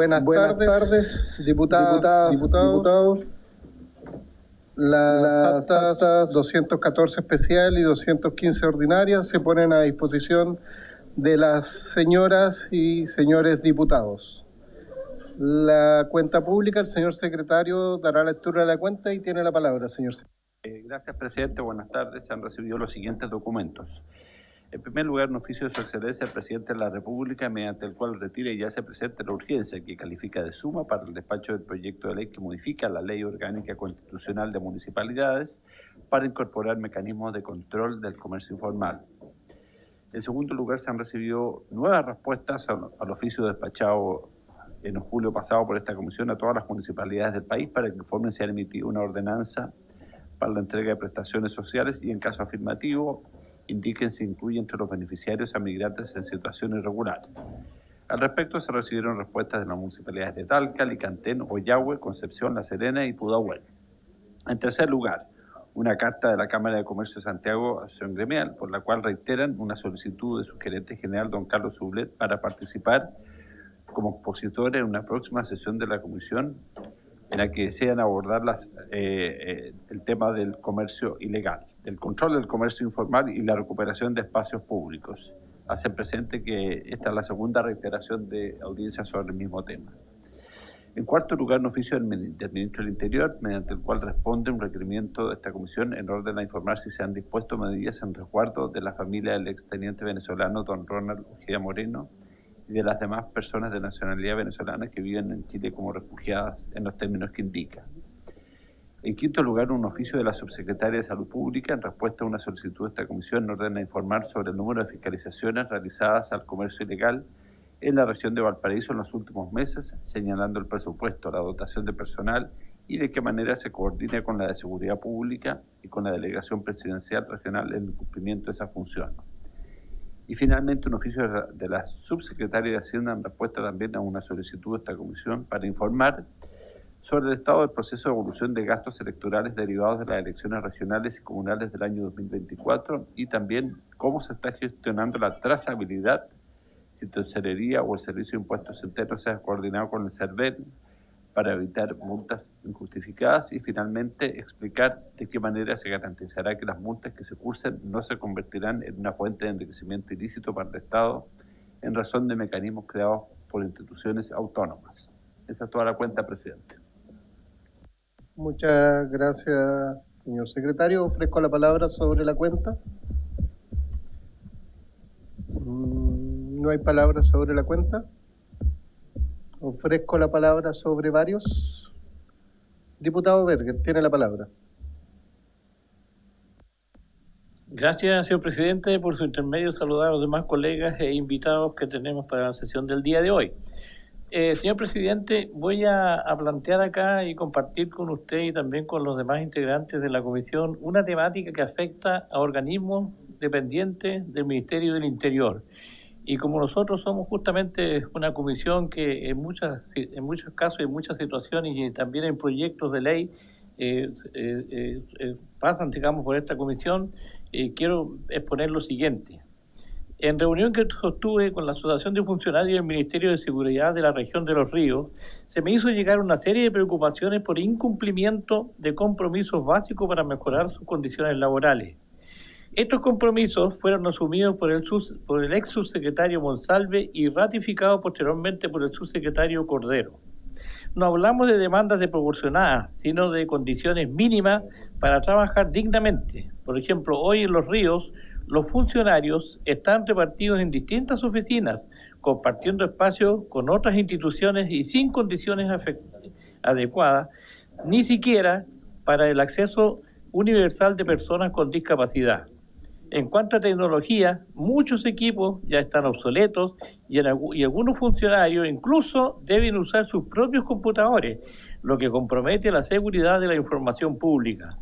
Buenas tardes, diputados. Las actas 214 especial y 215 ordinarias se ponen a disposición de las señoras y señores diputados. La cuenta pública, el señor secretario dará lectura de la cuenta y tiene la palabra, señor secretario. Gracias, presidente. Buenas tardes. Se han recibido los siguientes documentos. En primer lugar, un oficio de su excelencia, el presidente de la República, mediante el cual retira y hace presente la urgencia que califica de suma para el despacho del proyecto de ley que modifica la Ley Orgánica Constitucional de Municipalidades para incorporar mecanismos de control del comercio informal. En segundo lugar, se han recibido nuevas respuestas al oficio despachado en julio pasado por esta comisión a todas las municipalidades del país para que informen si han emitido una ordenanza para la entrega de prestaciones sociales y, en caso afirmativo, indiquen si incluye entre los beneficiarios a migrantes en situación irregular. Al respecto, se recibieron respuestas de las municipalidades de Talca, Licantén, Ollagüe, Concepción, La Serena y Pudahuel. En tercer lugar, una carta de la Cámara de Comercio de Santiago, Asociación Gremial, por la cual reiteran una solicitud de su gerente general, don Carlos Sublet, para participar como expositor en una próxima sesión de la comisión en la que desean abordar el tema del comercio ilegal, del control del comercio informal y la recuperación de espacios públicos. Hacen presente que esta es la segunda reiteración de audiencia sobre el mismo tema. En cuarto lugar, un oficio del Ministro del Interior, mediante el cual responde un requerimiento de esta comisión en orden a informar si se han dispuesto medidas en resguardo de la familia del exteniente venezolano don Ronald Ojeda Moreno y de las demás personas de nacionalidad venezolana que viven en Chile como refugiadas en los términos que indica. En quinto lugar, un oficio de la Subsecretaria de Salud Pública en respuesta a una solicitud de esta comisión en orden a informar sobre el número de fiscalizaciones realizadas al comercio ilegal en la región de Valparaíso en los últimos meses, señalando el presupuesto, la dotación de personal y de qué manera se coordina con la de Seguridad Pública y con la Delegación Presidencial Regional en el cumplimiento de esa función. Y finalmente, un oficio de la Subsecretaria de Hacienda en respuesta también a una solicitud de esta comisión para informar sobre el estado del proceso de evolución de gastos electorales derivados de las elecciones regionales y comunales del año 2024 y también cómo se está gestionando la trazabilidad, si Tesorería o el Servicio de Impuestos Internos se ha coordinado con el CERVEL para evitar multas injustificadas y finalmente explicar de qué manera se garantizará que las multas que se cursen no se convertirán en una fuente de enriquecimiento ilícito para el Estado en razón de mecanismos creados por instituciones autónomas. Esa es toda la cuenta, presidente. Muchas gracias, señor secretario. Ofrezco la palabra sobre la cuenta. No hay palabras sobre la cuenta. Ofrezco la palabra sobre varios. Diputado Berger, tiene la palabra. Gracias, señor presidente. Por su intermedio, saludar a los demás colegas e invitados que tenemos para la sesión del día de hoy. Señor presidente, voy a plantear acá y compartir con usted y también con los demás integrantes de la comisión una temática que afecta a organismos dependientes del Ministerio del Interior. Y como nosotros somos justamente una comisión que en muchos casos, en muchas situaciones y también en proyectos de ley pasan, digamos, por esta comisión, quiero exponer lo siguiente. En reunión que sostuve con la Asociación de Funcionarios del Ministerio de Seguridad de la región de Los Ríos, se me hizo llegar una serie de preocupaciones por incumplimiento de compromisos básicos para mejorar sus condiciones laborales. Estos compromisos fueron asumidos por el ex subsecretario Monsalve y ratificados posteriormente por el subsecretario Cordero. No hablamos de demandas desproporcionadas, sino de condiciones mínimas para trabajar dignamente. Por ejemplo, hoy en Los Ríos, los funcionarios están repartidos en distintas oficinas, compartiendo espacios con otras instituciones y sin condiciones adecuadas, ni siquiera para el acceso universal de personas con discapacidad. En cuanto a tecnología, muchos equipos ya están obsoletos y algunos funcionarios incluso deben usar sus propios computadores, lo que compromete la seguridad de la información pública.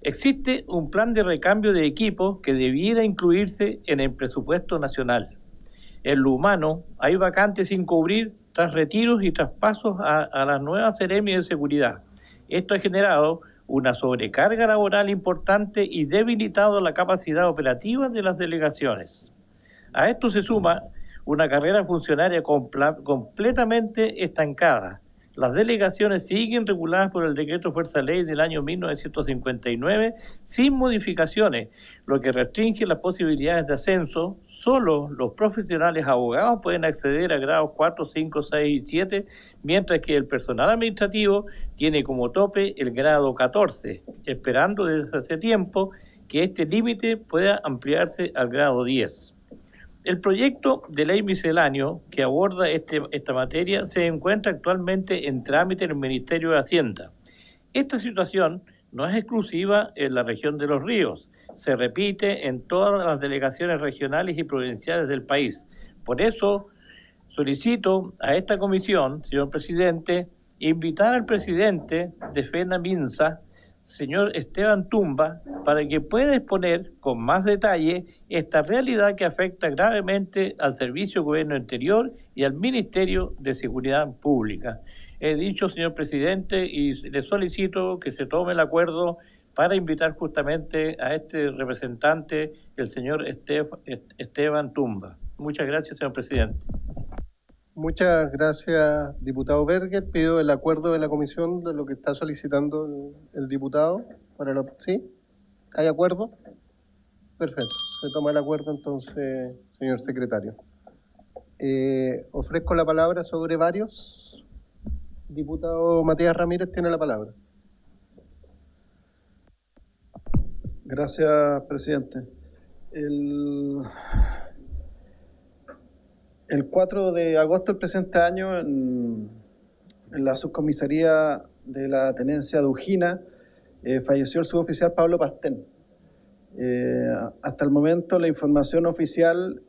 Existe un plan de recambio de equipos que debiera incluirse en el presupuesto nacional. En lo humano, hay vacantes sin cubrir tras retiros y traspasos a las nuevas seremias de seguridad. Esto ha generado una sobrecarga laboral importante y debilitado la capacidad operativa de las delegaciones. A esto se suma una carrera funcionaria completamente estancada. Las delegaciones siguen reguladas por el Decreto Fuerza Ley del año 1959 sin modificaciones, lo que restringe las posibilidades de ascenso. Solo los profesionales abogados pueden acceder a grados 4, 5, 6 y 7, mientras que el personal administrativo tiene como tope el grado 14, esperando desde hace tiempo que este límite pueda ampliarse al grado 10. El proyecto de ley misceláneo que aborda esta materia se encuentra actualmente en trámite en el Ministerio de Hacienda. Esta situación no es exclusiva en la región de Los Ríos, se repite en todas las delegaciones regionales y provinciales del país. Por eso solicito a esta comisión, señor presidente, invitar al presidente de FENAMINSA, señor Esteban Tumba, para que pueda exponer con más detalle esta realidad que afecta gravemente al Servicio de Gobierno Interior y al Ministerio de Seguridad Pública. He dicho, señor presidente, y le solicito que se tome el acuerdo para invitar justamente a este representante, el señor Esteban Tumba. Muchas gracias, señor presidente. Muchas gracias, diputado Berger. Pido el acuerdo de la comisión de lo que está solicitando el diputado. ¿Sí? ¿Hay acuerdo? Perfecto. Se toma el acuerdo entonces, señor secretario. Ofrezco la palabra sobre varios. Diputado Matías Ramírez tiene la palabra. Gracias, presidente. El 4 de agosto del presente año, en la subcomisaría de la tenencia de Ujina, falleció el suboficial Pablo Pastén. Hasta el momento la información oficial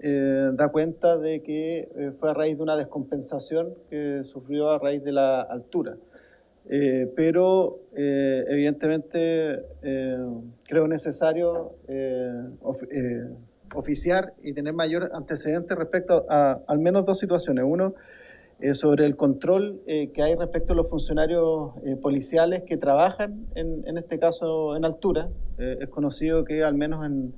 da cuenta de que fue a raíz de una descompensación que sufrió a raíz de la altura. Pero evidentemente creo necesario oficiar y tener mayor antecedente respecto a al menos dos situaciones. Uno, sobre el control que hay respecto a los funcionarios policiales que trabajan en este caso en altura. Es conocido que al menos en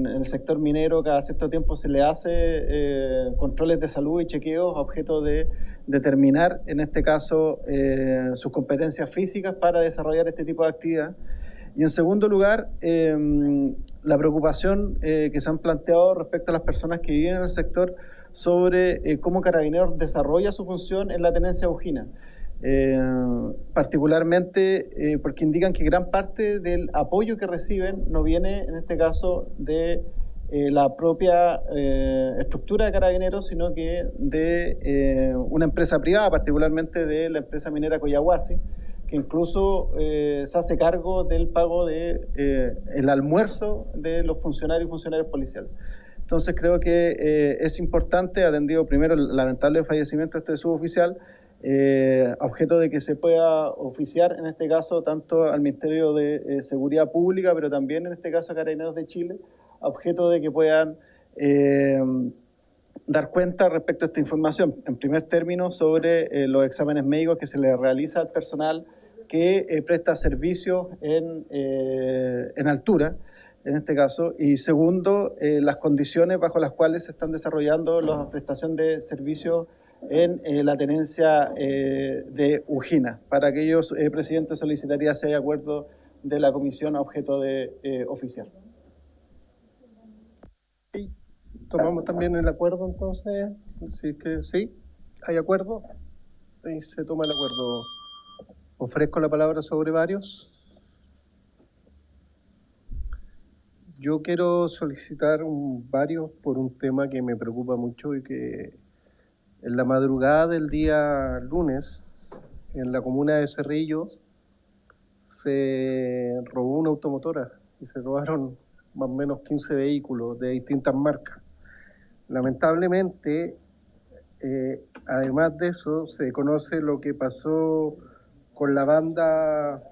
el sector minero cada cierto tiempo se le hace controles de salud y chequeos a objeto de determinar en este caso sus competencias físicas para desarrollar este tipo de actividad. Y en segundo lugar, la preocupación que se han planteado respecto a las personas que viven en el sector sobre cómo Carabineros desarrolla su función en la tenencia de Ujina. Particularmente porque indican que gran parte del apoyo que reciben no viene, en este caso, de la propia estructura de Carabineros, sino que de una empresa privada, particularmente de la empresa minera Coyahuasi, que incluso se hace cargo del pago de el almuerzo de los funcionarios y funcionarios policiales. Entonces creo que es importante, atendido primero el lamentable fallecimiento de este suboficial, objeto de que se pueda oficiar en este caso tanto al Ministerio de Seguridad Pública, pero también en este caso a Carabineros de Chile, objeto de que puedan dar cuenta respecto a esta información. En primer término, sobre los exámenes médicos que se le realiza al personal que presta servicios en altura, en este caso, y segundo, las condiciones bajo las cuales se están desarrollando la prestación de servicios en la tenencia de Ujina. Para aquellos, presidente, solicitaría si hay acuerdo de la comisión a objeto de oficiar. Tomamos también el acuerdo entonces, si es que sí, hay acuerdo, y se toma el acuerdo. Ofrezco la palabra sobre varios. Yo quiero solicitar varios por un tema que me preocupa mucho y que en la madrugada del día lunes, en la comuna de Cerrillos, se robó una automotora y se robaron más o menos 15 vehículos de distintas marcas. Lamentablemente, además de eso, se conoce lo que pasó con la banda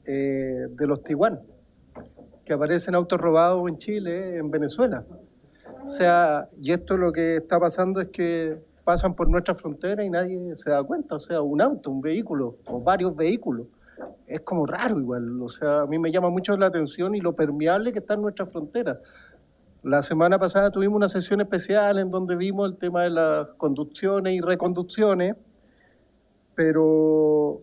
de los Tiguan, que aparecen autos robados en Chile, en Venezuela. O sea, y esto lo que está pasando es que pasan por nuestra frontera y nadie se da cuenta. O sea, un auto, un vehículo o varios vehículos. Es como raro igual. O sea, a mí me llama mucho la atención y lo permeable que está en nuestra frontera. La semana pasada tuvimos una sesión especial en donde vimos el tema de las conducciones y reconducciones, pero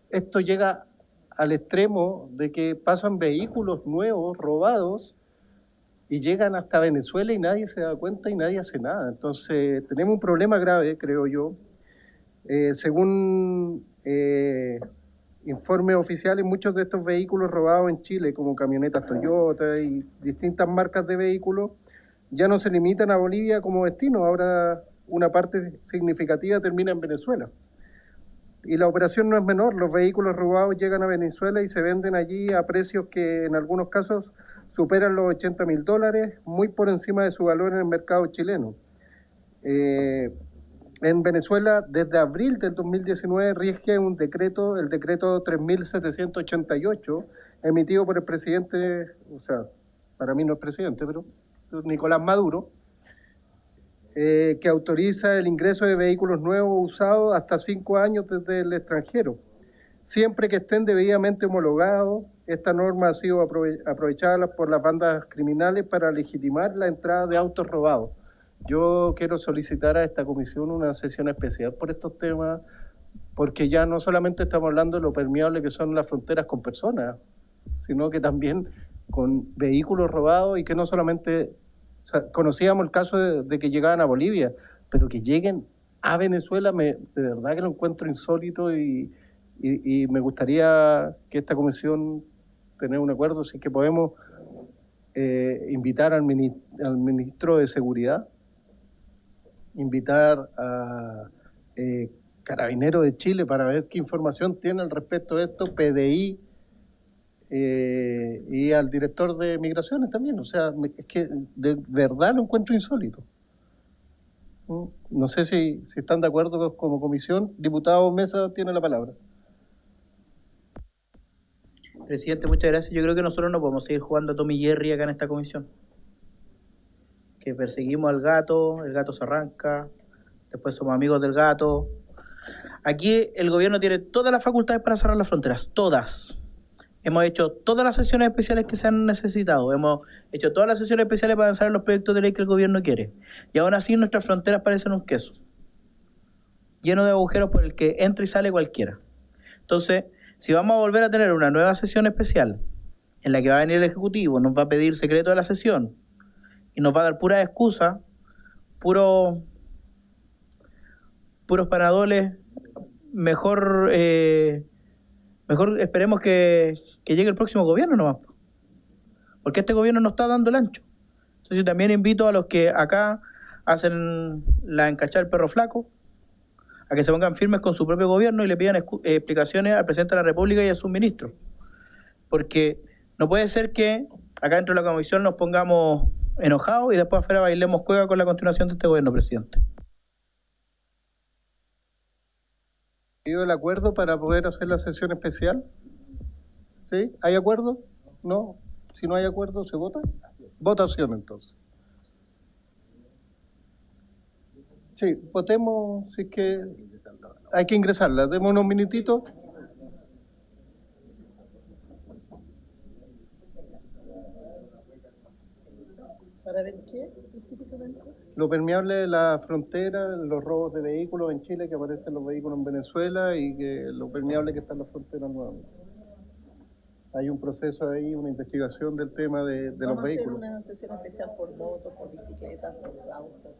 esto llega al extremo de que pasan vehículos nuevos, robados, y llegan hasta Venezuela y nadie se da cuenta y nadie hace nada. Entonces, tenemos un problema grave, creo yo. Según informes oficiales, muchos de estos vehículos robados en Chile, como camionetas Toyota y distintas marcas de vehículos, ya no se limitan a Bolivia como destino. Ahora una parte significativa termina en Venezuela. Y la operación no es menor. Los vehículos robados llegan a Venezuela y se venden allí a precios que en algunos casos superan los $80.000, muy por encima de su valor en el mercado chileno. En Venezuela, desde abril del 2019, rige un decreto, el decreto 3.788, emitido por el presidente, o sea, para mí no es presidente, pero Nicolás Maduro, que autoriza el ingreso de vehículos nuevos usados hasta 5 años desde el extranjero, siempre que estén debidamente homologados. Esta norma ha sido aprovechada por las bandas criminales para legitimar la entrada de autos robados. Yo quiero solicitar a esta comisión una sesión especial por estos temas, porque ya no solamente estamos hablando de lo permeable que son las fronteras con personas, sino que también con vehículos robados, y que no solamente conocíamos el caso de que llegaban a Bolivia, pero que lleguen a Venezuela, de verdad que lo encuentro insólito, y me gustaría que esta comisión tenga un acuerdo, si es que podemos invitar al ministro de Seguridad, invitar a Carabineros de Chile para ver qué información tiene al respecto de esto, PDI, y al director de Migraciones también. O sea, es que de verdad lo encuentro insólito. No sé si están de acuerdo como comisión. Diputado Mesa tiene la palabra. Presidente, muchas gracias. Yo creo que nosotros no podemos seguir jugando a Tom y Jerry acá en esta comisión. Que perseguimos al gato, el gato se arranca, después somos amigos del gato. Aquí el gobierno tiene todas las facultades para cerrar las fronteras, todas. Hemos hecho todas las sesiones especiales que se han necesitado, hemos hecho todas las sesiones especiales para avanzar en los proyectos de ley que el gobierno quiere. Y aún así nuestras fronteras parecen un queso, lleno de agujeros por el que entra y sale cualquiera. Entonces, si vamos a volver a tener una nueva sesión especial en la que va a venir el Ejecutivo, nos va a pedir secreto de la sesión y nos va a dar pura excusa, puros panadoles, mejor esperemos que llegue el próximo gobierno nomás, porque este gobierno no está dando el ancho. Entonces yo también invito a los que acá hacen la encachada del perro flaco a que se pongan firmes con su propio gobierno y le pidan explicaciones al presidente de la República y a sus ministros, porque no puede ser que acá dentro de la comisión nos pongamos enojados y después afuera bailemos cueva con la continuación de este gobierno, presidente. ¿El acuerdo para poder hacer la sesión especial? ¿Sí? ¿Hay acuerdo? ¿No? Si no hay acuerdo, ¿se vota? Votación, entonces. Sí, votemos, si es que hay que ingresarla. Demos unos minutitos. ¿Para ver qué específicamente? Lo permeable de la frontera, los robos de vehículos en Chile, que aparecen los vehículos en Venezuela, y que lo permeable que está en la frontera nuevamente. Hay un proceso ahí, una investigación del tema de los vehículos. Vamos a hacer una sesión especial por motos, por bicicletas, por autos.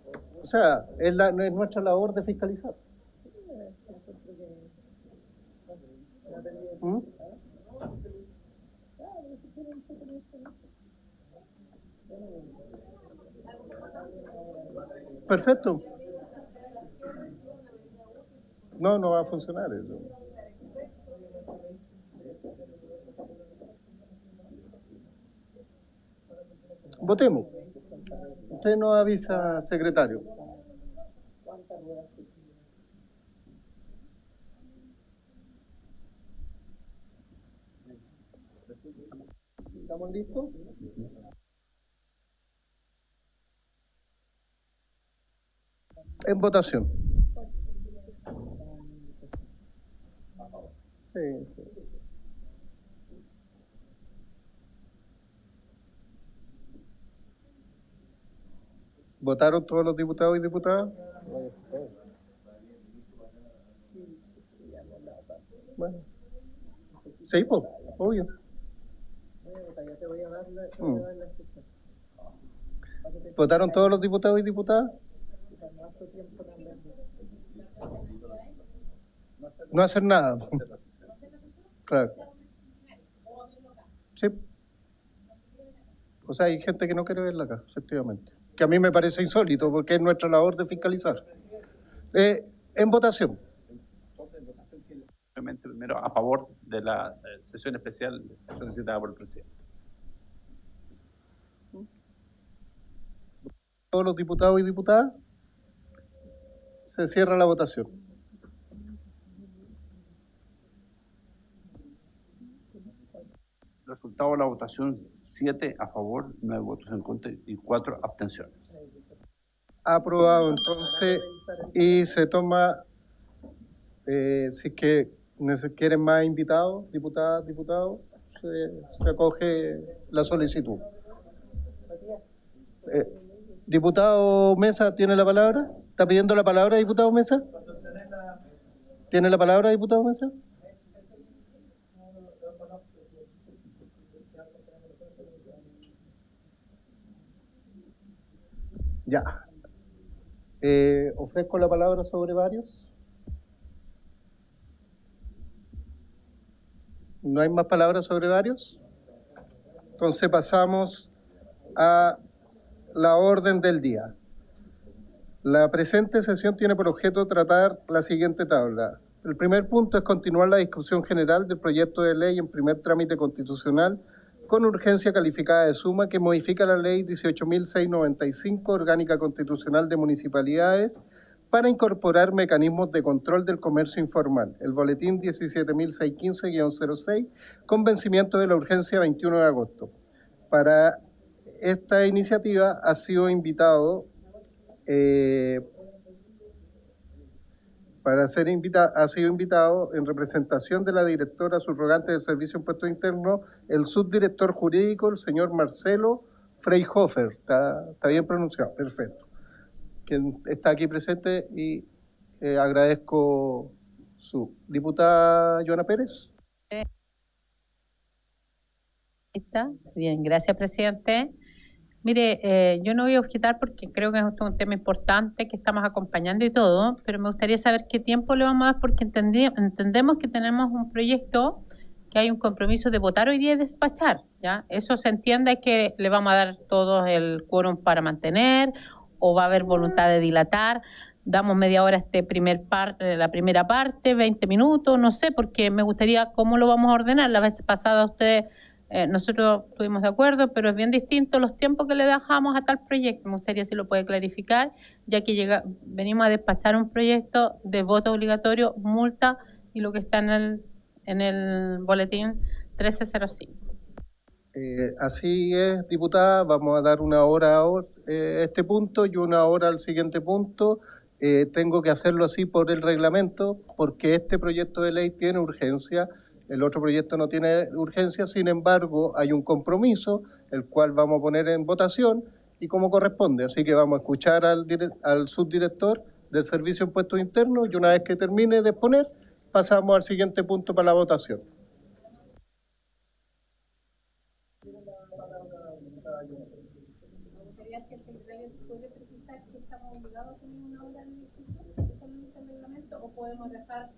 O sea, es nuestra labor de fiscalizar. ¿Mm? Perfecto. No va a funcionar eso. Votemos. Usted nos avisa, secretario. ¿Estamos listos? En votación. Sí. ¿Votaron todos los diputados y diputadas? Bueno. Sí, pues, obvio. ¿Votaron todos los diputados y diputadas? No hacer nada. Claro. Sí. O sea, hay gente que no quiere verla acá, efectivamente. Que a mí me parece insólito porque es nuestra labor de fiscalizar. En votación. Obviamente, primero, a favor de la sesión especial solicitada por el presidente. Todos los diputados y diputadas. Se cierra la votación. Resultado de la votación: 7 a favor, 9 votos en contra y 4 abstenciones. Aprobado entonces y se toma, si es que quieren más invitados, diputadas, diputados, se acoge la solicitud. Diputado Mesa, ¿tiene la palabra? ¿Está pidiendo la palabra, diputado Mesa? ¿Tiene la palabra, diputado Mesa? Ya. Ofrezco la palabra sobre varios. ¿No hay más palabras sobre varios? Entonces pasamos a la orden del día. La presente sesión tiene por objeto tratar la siguiente tabla. El primer punto es continuar la discusión general del proyecto de ley en primer trámite constitucional con urgencia calificada de suma que modifica la ley 18.695, orgánica constitucional de municipalidades, para incorporar mecanismos de control del comercio informal, el boletín 17.615-06, con vencimiento de la urgencia 21 de agosto. Para esta iniciativa ha sido invitado, ha sido invitado en representación de la directora subrogante del Servicio de Impuestos Internos, el subdirector jurídico, el señor Marcelo Freyhofer. Está bien pronunciado, perfecto. Quien está aquí presente y agradezco su diputada Joana Pérez. Bien, gracias, presidente. Mire, yo no voy a objetar porque creo que es un tema importante que estamos acompañando y todo, pero me gustaría saber qué tiempo le vamos a dar porque entendemos que tenemos un proyecto que hay un compromiso de votar hoy día y despachar, ¿ya? Eso se entiende que le vamos a dar todos el quórum para mantener o va a haber voluntad de dilatar. Damos media hora la primera parte, 20 minutos, no sé, porque me gustaría cómo lo vamos a ordenar. La vez pasada ustedes... nosotros estuvimos de acuerdo, pero es bien distinto los tiempos que le dejamos a tal proyecto. Me gustaría si lo puede clarificar, ya que venimos a despachar un proyecto de voto obligatorio, multa y lo que está en el boletín 1305. Así es, diputada, vamos a dar una hora a este punto y una hora al siguiente punto. Tengo que hacerlo así por el reglamento, porque este proyecto de ley tiene urgencia. El otro proyecto no tiene urgencia, sin embargo, hay un compromiso, el cual vamos a poner en votación y como corresponde. Así que vamos a escuchar al subdirector del Servicio de Impuestos Internos y una vez que termine de exponer, pasamos al siguiente punto para la votación. Me gustaría que el secretario puede precisar que estamos obligados a tener una hora de discusión con el reglamento o podemos dejar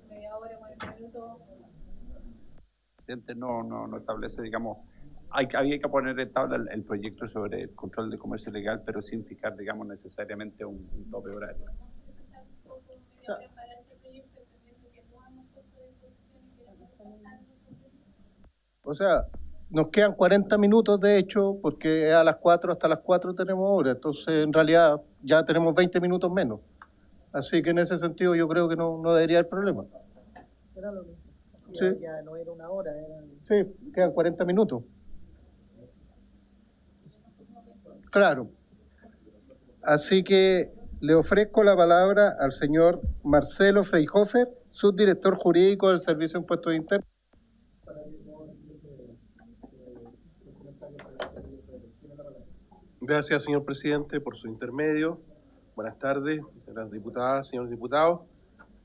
media hora, 40 minutos. No establece, digamos, había que poner en tabla el proyecto sobre el control del comercio ilegal, pero sin fijar, digamos, necesariamente un tope horario. O sea, nos quedan 40 minutos, de hecho, porque a las 4, hasta las 4 tenemos hora, entonces en realidad ya tenemos 20 minutos menos. Así que en ese sentido yo creo que no debería haber problema. Era lo mismo. Sí. Ya no era una hora, eran... Sí, quedan 40 minutos. Claro. Así que le ofrezco la palabra al señor Marcelo Freyhofer, subdirector jurídico del Servicio de Impuestos Internos. Gracias, señor presidente, por su intermedio. Buenas tardes, señoras diputadas, señores diputados.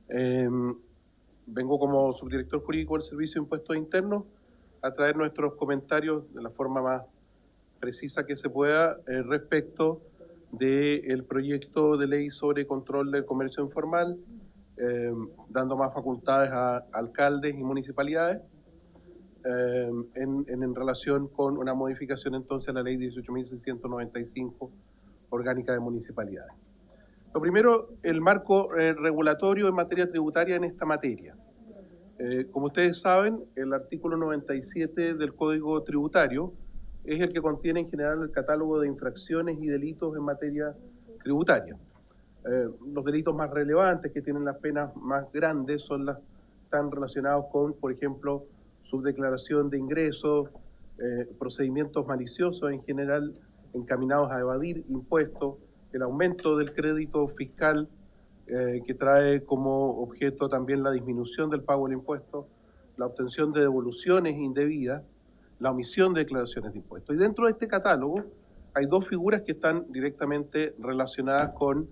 Vengo como subdirector jurídico del Servicio de Impuestos Internos a traer nuestros comentarios de la forma más precisa que se pueda respecto del proyecto de ley sobre control del comercio informal, dando más facultades a alcaldes y municipalidades en relación con una modificación entonces a la ley 18.695 orgánica de municipalidades. Lo primero, el marco regulatorio en materia tributaria en esta materia. Como ustedes saben, el artículo 97 del Código Tributario es el que contiene en general el catálogo de infracciones y delitos en materia tributaria. Los delitos más relevantes que tienen las penas más grandes están relacionados con, por ejemplo, subdeclaración de ingresos, procedimientos maliciosos en general encaminados a evadir impuestos, el aumento del crédito fiscal que trae como objeto también la disminución del pago del impuesto, la obtención de devoluciones indebidas, la omisión de declaraciones de impuestos. Y dentro de este catálogo hay dos figuras que están directamente relacionadas con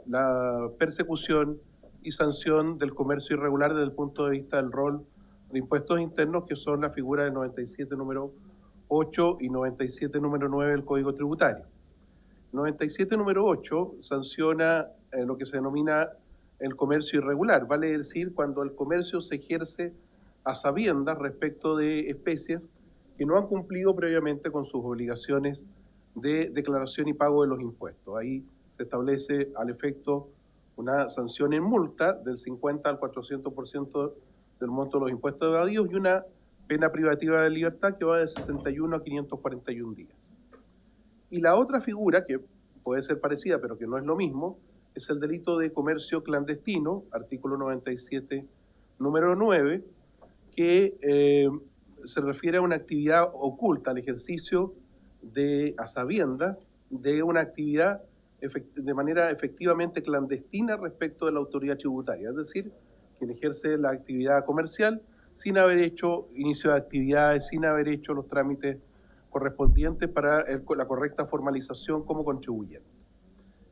la persecución y sanción del comercio irregular desde el punto de vista del rol de impuestos internos, que son la figura del 97 número 8 y 97 número 9 del Código Tributario. 97 número 8 sanciona lo que se denomina el comercio irregular, vale decir cuando el comercio se ejerce a sabiendas respecto de especies que no han cumplido previamente con sus obligaciones de declaración y pago de los impuestos. Ahí se establece al efecto una sanción en multa del 50 al 400% del monto de los impuestos evadidos y una pena privativa de libertad que va de 61 a 541 días. Y la otra figura, que puede ser parecida pero que no es lo mismo, es el delito de comercio clandestino, artículo 97, número 9, que se refiere a una actividad oculta, al ejercicio a sabiendas de una actividad de manera efectivamente clandestina respecto de la autoridad tributaria, es decir, quien ejerce la actividad comercial sin haber hecho inicio de actividades, sin haber hecho los trámites correspondientes para la correcta formalización como contribuyente.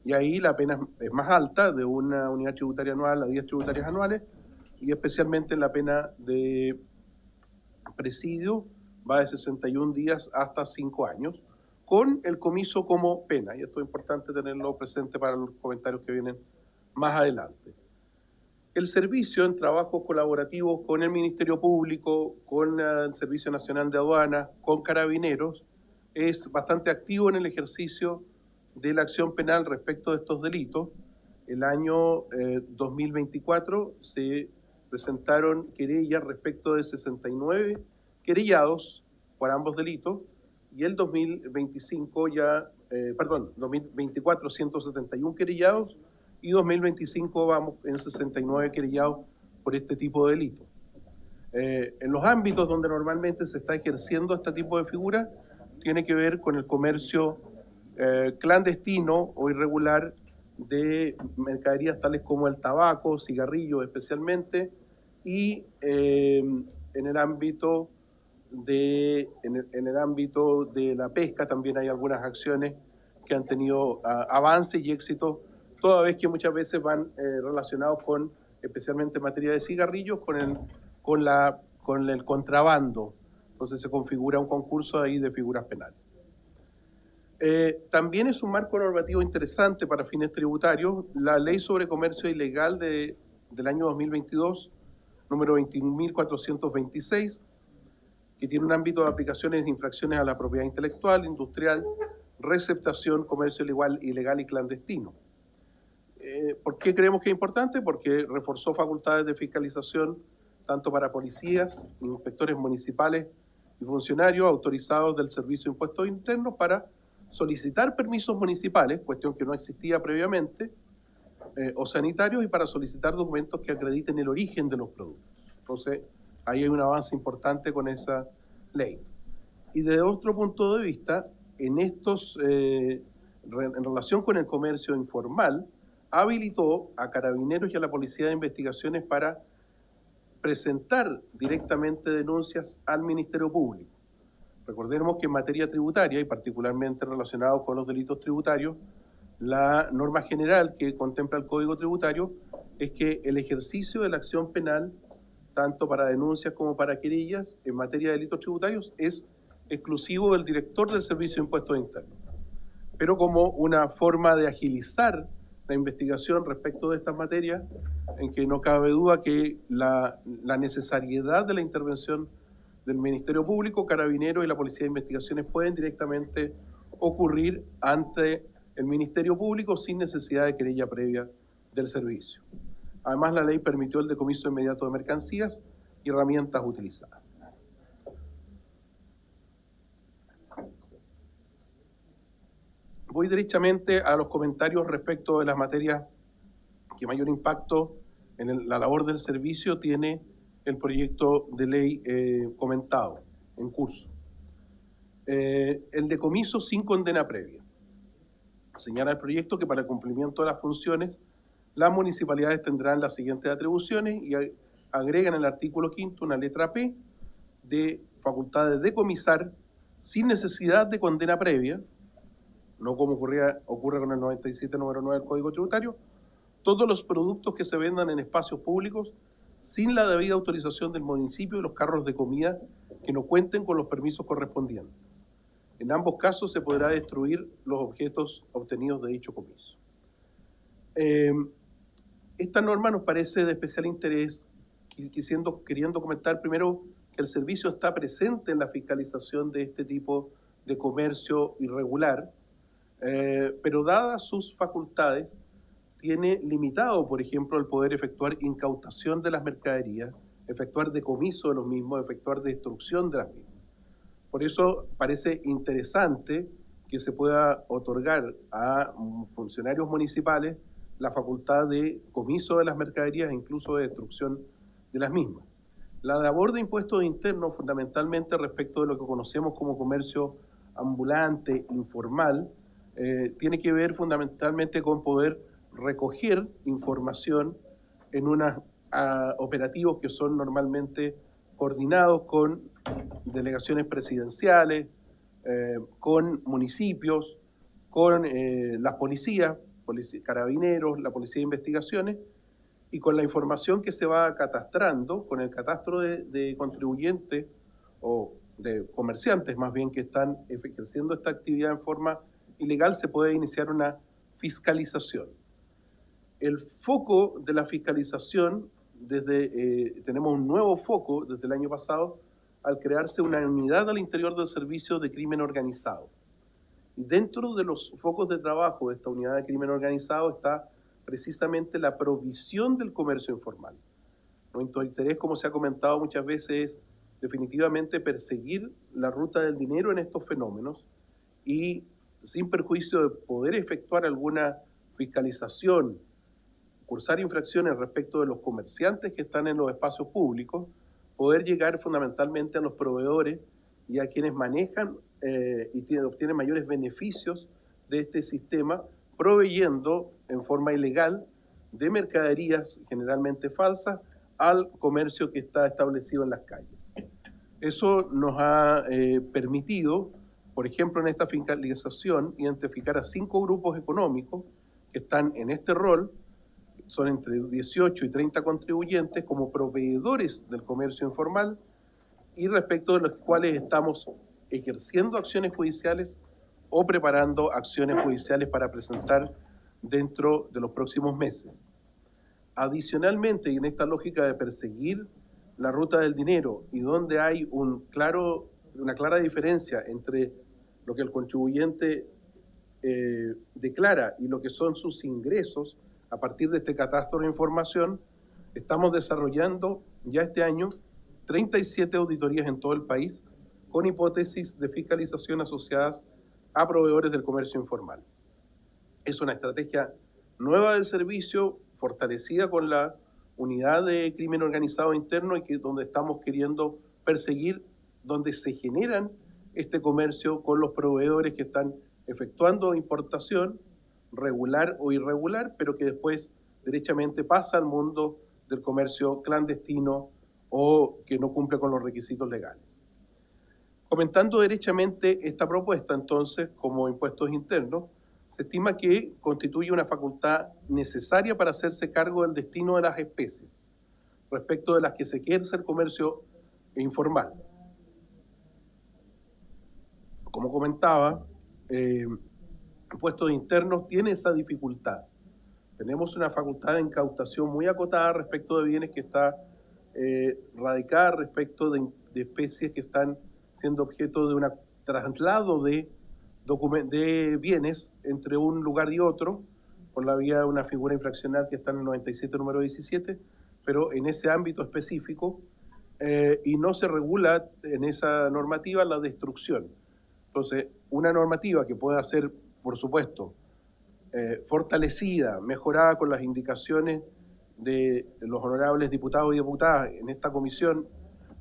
Y ahí la pena es más alta, de una unidad tributaria anual a 10 tributarias anuales, y especialmente la pena de presidio va de 61 días hasta 5 años, con el comiso como pena, y esto es importante tenerlo presente para los comentarios que vienen más adelante. El servicio, en trabajos colaborativos con el Ministerio Público, con el Servicio Nacional de Aduanas, con Carabineros, es bastante activo en el ejercicio de la acción penal respecto de estos delitos. El año 2024 se presentaron querellas respecto de 69 querellados por ambos delitos, y el 2024 171 querellados, y 2025 vamos en 69 querellados por este tipo de delitos. En los ámbitos donde normalmente se está ejerciendo este tipo de figuras, tiene que ver con el comercio clandestino o irregular de mercaderías tales como el tabaco, cigarrillos especialmente, y en el ámbito de la pesca también hay algunas acciones que han tenido avance y éxito, toda vez que muchas veces van relacionados con, especialmente en materia de cigarrillos, con el contrabando. Entonces se configura un concurso ahí de figuras penales. También es un marco normativo interesante para fines tributarios la Ley sobre Comercio Ilegal del año 2022, número 21.426, que tiene un ámbito de aplicaciones de infracciones a la propiedad intelectual, industrial, receptación, comercio ilegal y clandestino. ¿Por qué creemos que es importante? Porque reforzó facultades de fiscalización tanto para policías, inspectores municipales y funcionarios autorizados del Servicio de Impuestos Internos para solicitar permisos municipales, cuestión que no existía previamente, o sanitarios, y para solicitar documentos que acrediten el origen de los productos. Entonces, ahí hay un avance importante con esa ley. Y desde otro punto de vista, en relación con el comercio informal, habilitó a Carabineros y a la Policía de Investigaciones para presentar directamente denuncias al Ministerio Público. Recordemos que en materia tributaria, y particularmente relacionado con los delitos tributarios, la norma general que contempla el Código Tributario es que el ejercicio de la acción penal, tanto para denuncias como para querellas en materia de delitos tributarios, es exclusivo del director del Servicio de Impuestos Internos. Pero como una forma de agilizar la investigación respecto de estas materias, en que no cabe duda que la necesariedad de la intervención del Ministerio Público, Carabineros y la Policía de Investigaciones pueden directamente ocurrir ante el Ministerio Público sin necesidad de querella previa del servicio. Además, la ley permitió el decomiso inmediato de mercancías y herramientas utilizadas. Voy derechamente a los comentarios respecto de las materias que mayor impacto en la labor del servicio tiene el proyecto de ley comentado, en curso. El decomiso sin condena previa. Señala el proyecto que para el cumplimiento de las funciones, las municipalidades tendrán las siguientes atribuciones y agregan en el artículo 5º una letra P de facultad de decomisar sin necesidad de condena previa, no como ocurre con el 97 número 9 del Código Tributario, todos los productos que se vendan en espacios públicos sin la debida autorización del municipio y los carros de comida que no cuenten con los permisos correspondientes. En ambos casos se podrá destruir los objetos obtenidos de dicho comiso. Esta norma nos parece de especial interés, queriendo comentar primero que el servicio está presente en la fiscalización de este tipo de comercio irregular, pero dadas sus facultades, tiene limitado, por ejemplo, el poder efectuar incautación de las mercaderías, efectuar decomiso de los mismos, efectuar destrucción de las mismas. Por eso parece interesante que se pueda otorgar a funcionarios municipales la facultad de comiso de las mercaderías e incluso de destrucción de las mismas. La labor de impuestos internos, fundamentalmente respecto de lo que conocemos como comercio ambulante, informal, tiene que ver fundamentalmente con poder recoger información en unos operativos que son normalmente coordinados con delegaciones presidenciales, con municipios, con las policías, carabineros, la Policía de Investigaciones, y con la información que se va catastrando, con el catastro de contribuyentes o de comerciantes más bien que están ejerciendo esta actividad en forma ilegal, se puede iniciar una fiscalización. El foco de la fiscalización, tenemos un nuevo foco desde el año pasado al crearse una unidad al interior del servicio de crimen organizado. Y dentro de los focos de trabajo de esta unidad de crimen organizado está precisamente la provisión del comercio informal. Nuestro interés, como se ha comentado muchas veces, es definitivamente perseguir la ruta del dinero en estos fenómenos y sin perjuicio de poder efectuar alguna fiscalización, cursar infracciones respecto de los comerciantes que están en los espacios públicos, poder llegar fundamentalmente a los proveedores y a quienes manejan y obtienen mayores beneficios de este sistema, proveyendo en forma ilegal de mercaderías generalmente falsas al comercio que está establecido en las calles. Eso nos ha permitido, por ejemplo, en esta fiscalización, identificar a 5 grupos económicos que están en este rol, son entre 18 y 30 contribuyentes como proveedores del comercio informal y respecto de los cuales estamos ejerciendo acciones judiciales o preparando acciones judiciales para presentar dentro de los próximos meses. Adicionalmente, y en esta lógica de perseguir la ruta del dinero y donde hay una clara diferencia entre lo que el contribuyente declara y lo que son sus ingresos a partir de este catastro de información, estamos desarrollando ya este año 37 auditorías en todo el país con hipótesis de fiscalización asociadas a proveedores del comercio informal. Es una estrategia nueva del servicio, fortalecida con la unidad de crimen organizado interno y donde estamos queriendo perseguir donde se generan este comercio con los proveedores que están efectuando importación regular o irregular, pero que después derechamente pasa al mundo del comercio clandestino o que no cumple con los requisitos legales. Comentando derechamente esta propuesta, entonces, como impuestos internos, se estima que constituye una facultad necesaria para hacerse cargo del destino de las especies, respecto de las que se ejerce el comercio informal. Como comentaba, impuestos internos tiene esa dificultad. Tenemos una facultad de incautación muy acotada respecto de bienes que está radicada respecto de especies que están siendo objeto de un traslado de bienes entre un lugar y otro, por la vía de una figura infraccional que está en el 97 número 17, pero en ese ámbito específico, y no se regula en esa normativa la destrucción. Entonces, una normativa que pueda ser, por supuesto, fortalecida, mejorada con las indicaciones de los honorables diputados y diputadas en esta comisión,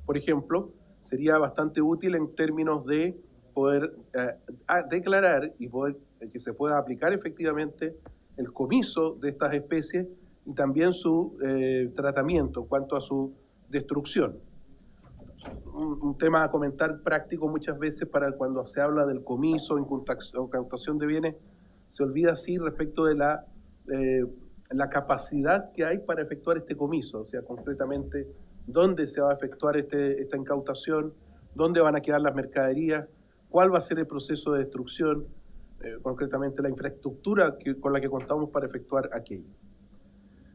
por ejemplo, sería bastante útil en términos de poder declarar y poder que se pueda aplicar efectivamente el comiso de estas especies y también su tratamiento en cuanto a su destrucción. Un tema a comentar práctico muchas veces para cuando se habla del comiso o incautación de bienes, se olvida así respecto de la capacidad que hay para efectuar este comiso, o sea, concretamente dónde se va a efectuar esta incautación, dónde van a quedar las mercaderías, cuál va a ser el proceso de destrucción, concretamente la infraestructura con la que contamos para efectuar aquello.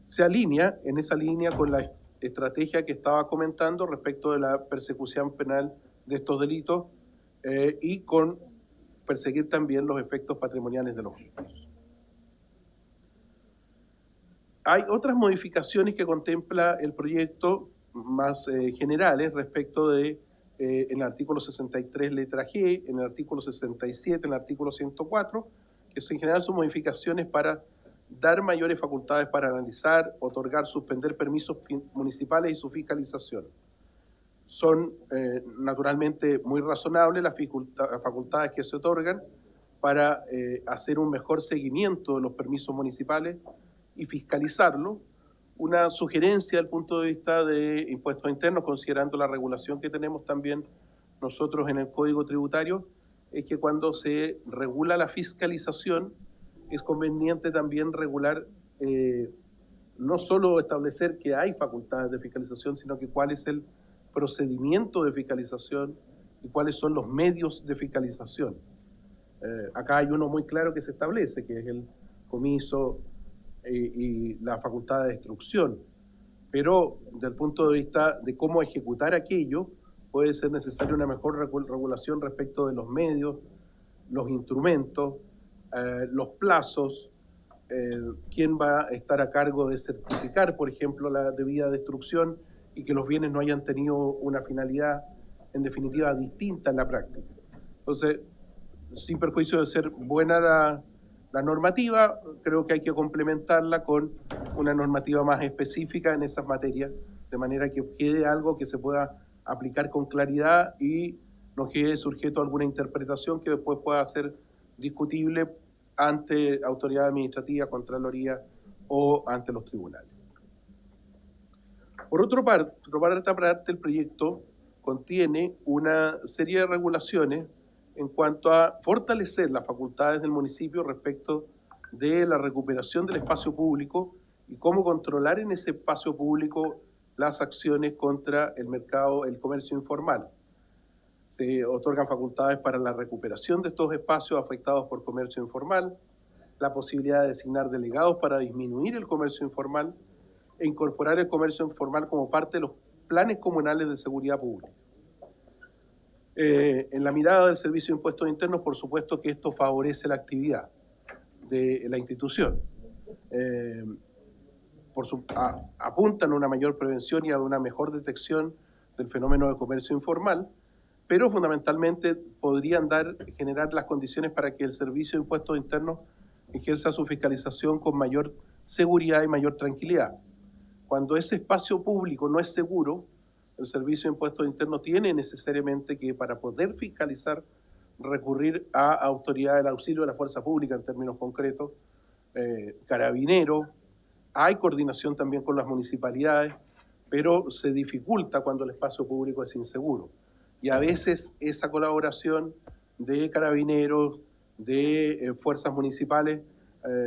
Se alinea en esa línea con la estrategia que estaba comentando respecto de la persecución penal de estos delitos y con perseguir también los efectos patrimoniales de los mismos. Hay otras modificaciones que contempla el proyecto más generales respecto de en el artículo 63 letra G, en el artículo 67, en el artículo 104, que en general son modificaciones para dar mayores facultades para analizar, otorgar, suspender permisos municipales y su fiscalización. Son naturalmente muy razonables las facultades que se otorgan para hacer un mejor seguimiento de los permisos municipales y fiscalizarlo. Una sugerencia desde el punto de vista de impuestos internos, considerando la regulación que tenemos también nosotros en el Código Tributario, es que cuando se regula la fiscalización, es conveniente también regular, no solo establecer que hay facultades de fiscalización, sino que cuál es el procedimiento de fiscalización y cuáles son los medios de fiscalización. Acá hay uno muy claro que se establece, que es el comiso y la facultad de destrucción, pero desde el punto de vista de cómo ejecutar aquello, puede ser necesaria una mejor regulación respecto de los medios, los instrumentos, los plazos, quién va a estar a cargo de certificar, por ejemplo, la debida destrucción y que los bienes no hayan tenido una finalidad, en definitiva, distinta en la práctica. Entonces, sin perjuicio de ser buena la normativa, creo que hay que complementarla con una normativa más específica en esas materias, de manera que quede algo que se pueda aplicar con claridad y no quede sujeto a alguna interpretación que después pueda ser discutible ante autoridad administrativa, Contraloría o ante los tribunales. Por otra parte, el proyecto contiene una serie de regulaciones en cuanto a fortalecer las facultades del municipio respecto de la recuperación del espacio público y cómo controlar en ese espacio público las acciones contra el mercado, el comercio informal. Se otorgan facultades para la recuperación de estos espacios afectados por comercio informal, la posibilidad de designar delegados para disminuir el comercio informal e incorporar el comercio informal como parte de los planes comunales de seguridad pública. En la mirada del Servicio de Impuestos Internos, por supuesto que esto favorece la actividad de la institución. Apuntan a una mayor prevención y a una mejor detección del fenómeno de comercio informal, pero fundamentalmente podrían generar las condiciones para que el Servicio de Impuestos Internos ejerza su fiscalización con mayor seguridad y mayor tranquilidad. Cuando ese espacio público no es seguro, el Servicio de Impuestos Internos tiene necesariamente que, para poder fiscalizar, recurrir a autoridades del auxilio de la fuerza pública en términos concretos, carabineros. Hay coordinación también con las municipalidades, pero se dificulta cuando el espacio público es inseguro. y a veces esa colaboración de carabineros, de fuerzas municipales,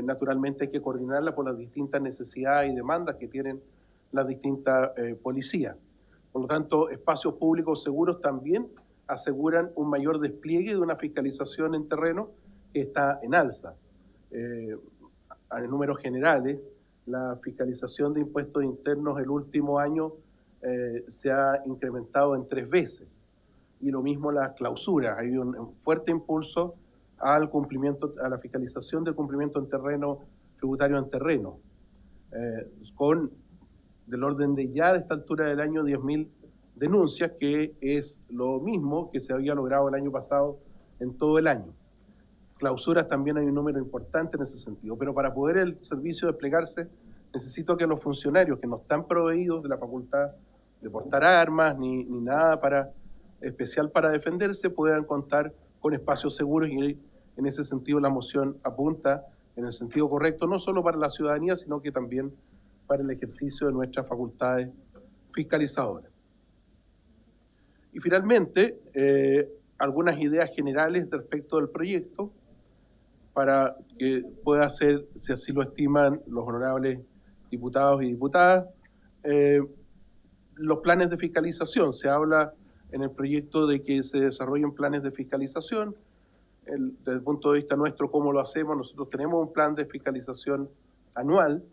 naturalmente hay que coordinarla por las distintas necesidades y demandas que tienen las distintas policías. Por lo tanto, espacios públicos seguros también aseguran un mayor despliegue de una fiscalización en terreno que está en alza. En números generales, la fiscalización de impuestos internos el último año se ha incrementado en 3 veces. Y lo mismo las clausuras. Hay un fuerte impulso al cumplimiento, a la fiscalización del cumplimiento en terreno, tributario en terreno, con del orden de ya de esta altura del año 10.000 denuncias, que es lo mismo que se había logrado el año pasado en todo el año. Clausuras también hay un número importante en ese sentido, pero para poder el servicio desplegarse necesito que los funcionarios que no están proveídos de la facultad de portar armas ni nada especial para defenderse puedan contar con espacios seguros, y en ese sentido la moción apunta en el sentido correcto, no solo para la ciudadanía, sino que también para el ejercicio de nuestras facultades fiscalizadoras. Y finalmente, algunas ideas generales respecto del proyecto para que pueda ser, si así lo estiman los honorables diputados y diputadas, los planes de fiscalización. Se habla en el proyecto de que se desarrollen planes de fiscalización. Desde el punto de vista nuestro, ¿cómo lo hacemos? Nosotros tenemos un plan de fiscalización anual,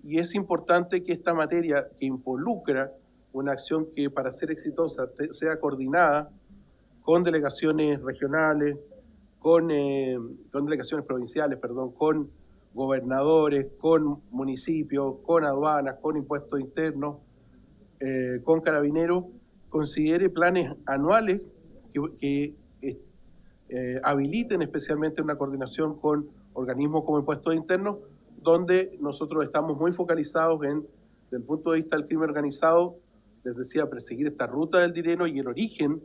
y es importante que esta materia, que involucra una acción que para ser exitosa sea coordinada con delegaciones regionales, con delegaciones provinciales, perdón, con gobernadores, con municipios, con aduanas, con impuestos internos, con carabineros, considere planes anuales que habiliten especialmente una coordinación con organismos como impuestos internos, donde nosotros estamos muy focalizados desde el punto de vista del crimen organizado, les decía, perseguir esta ruta del dinero y el origen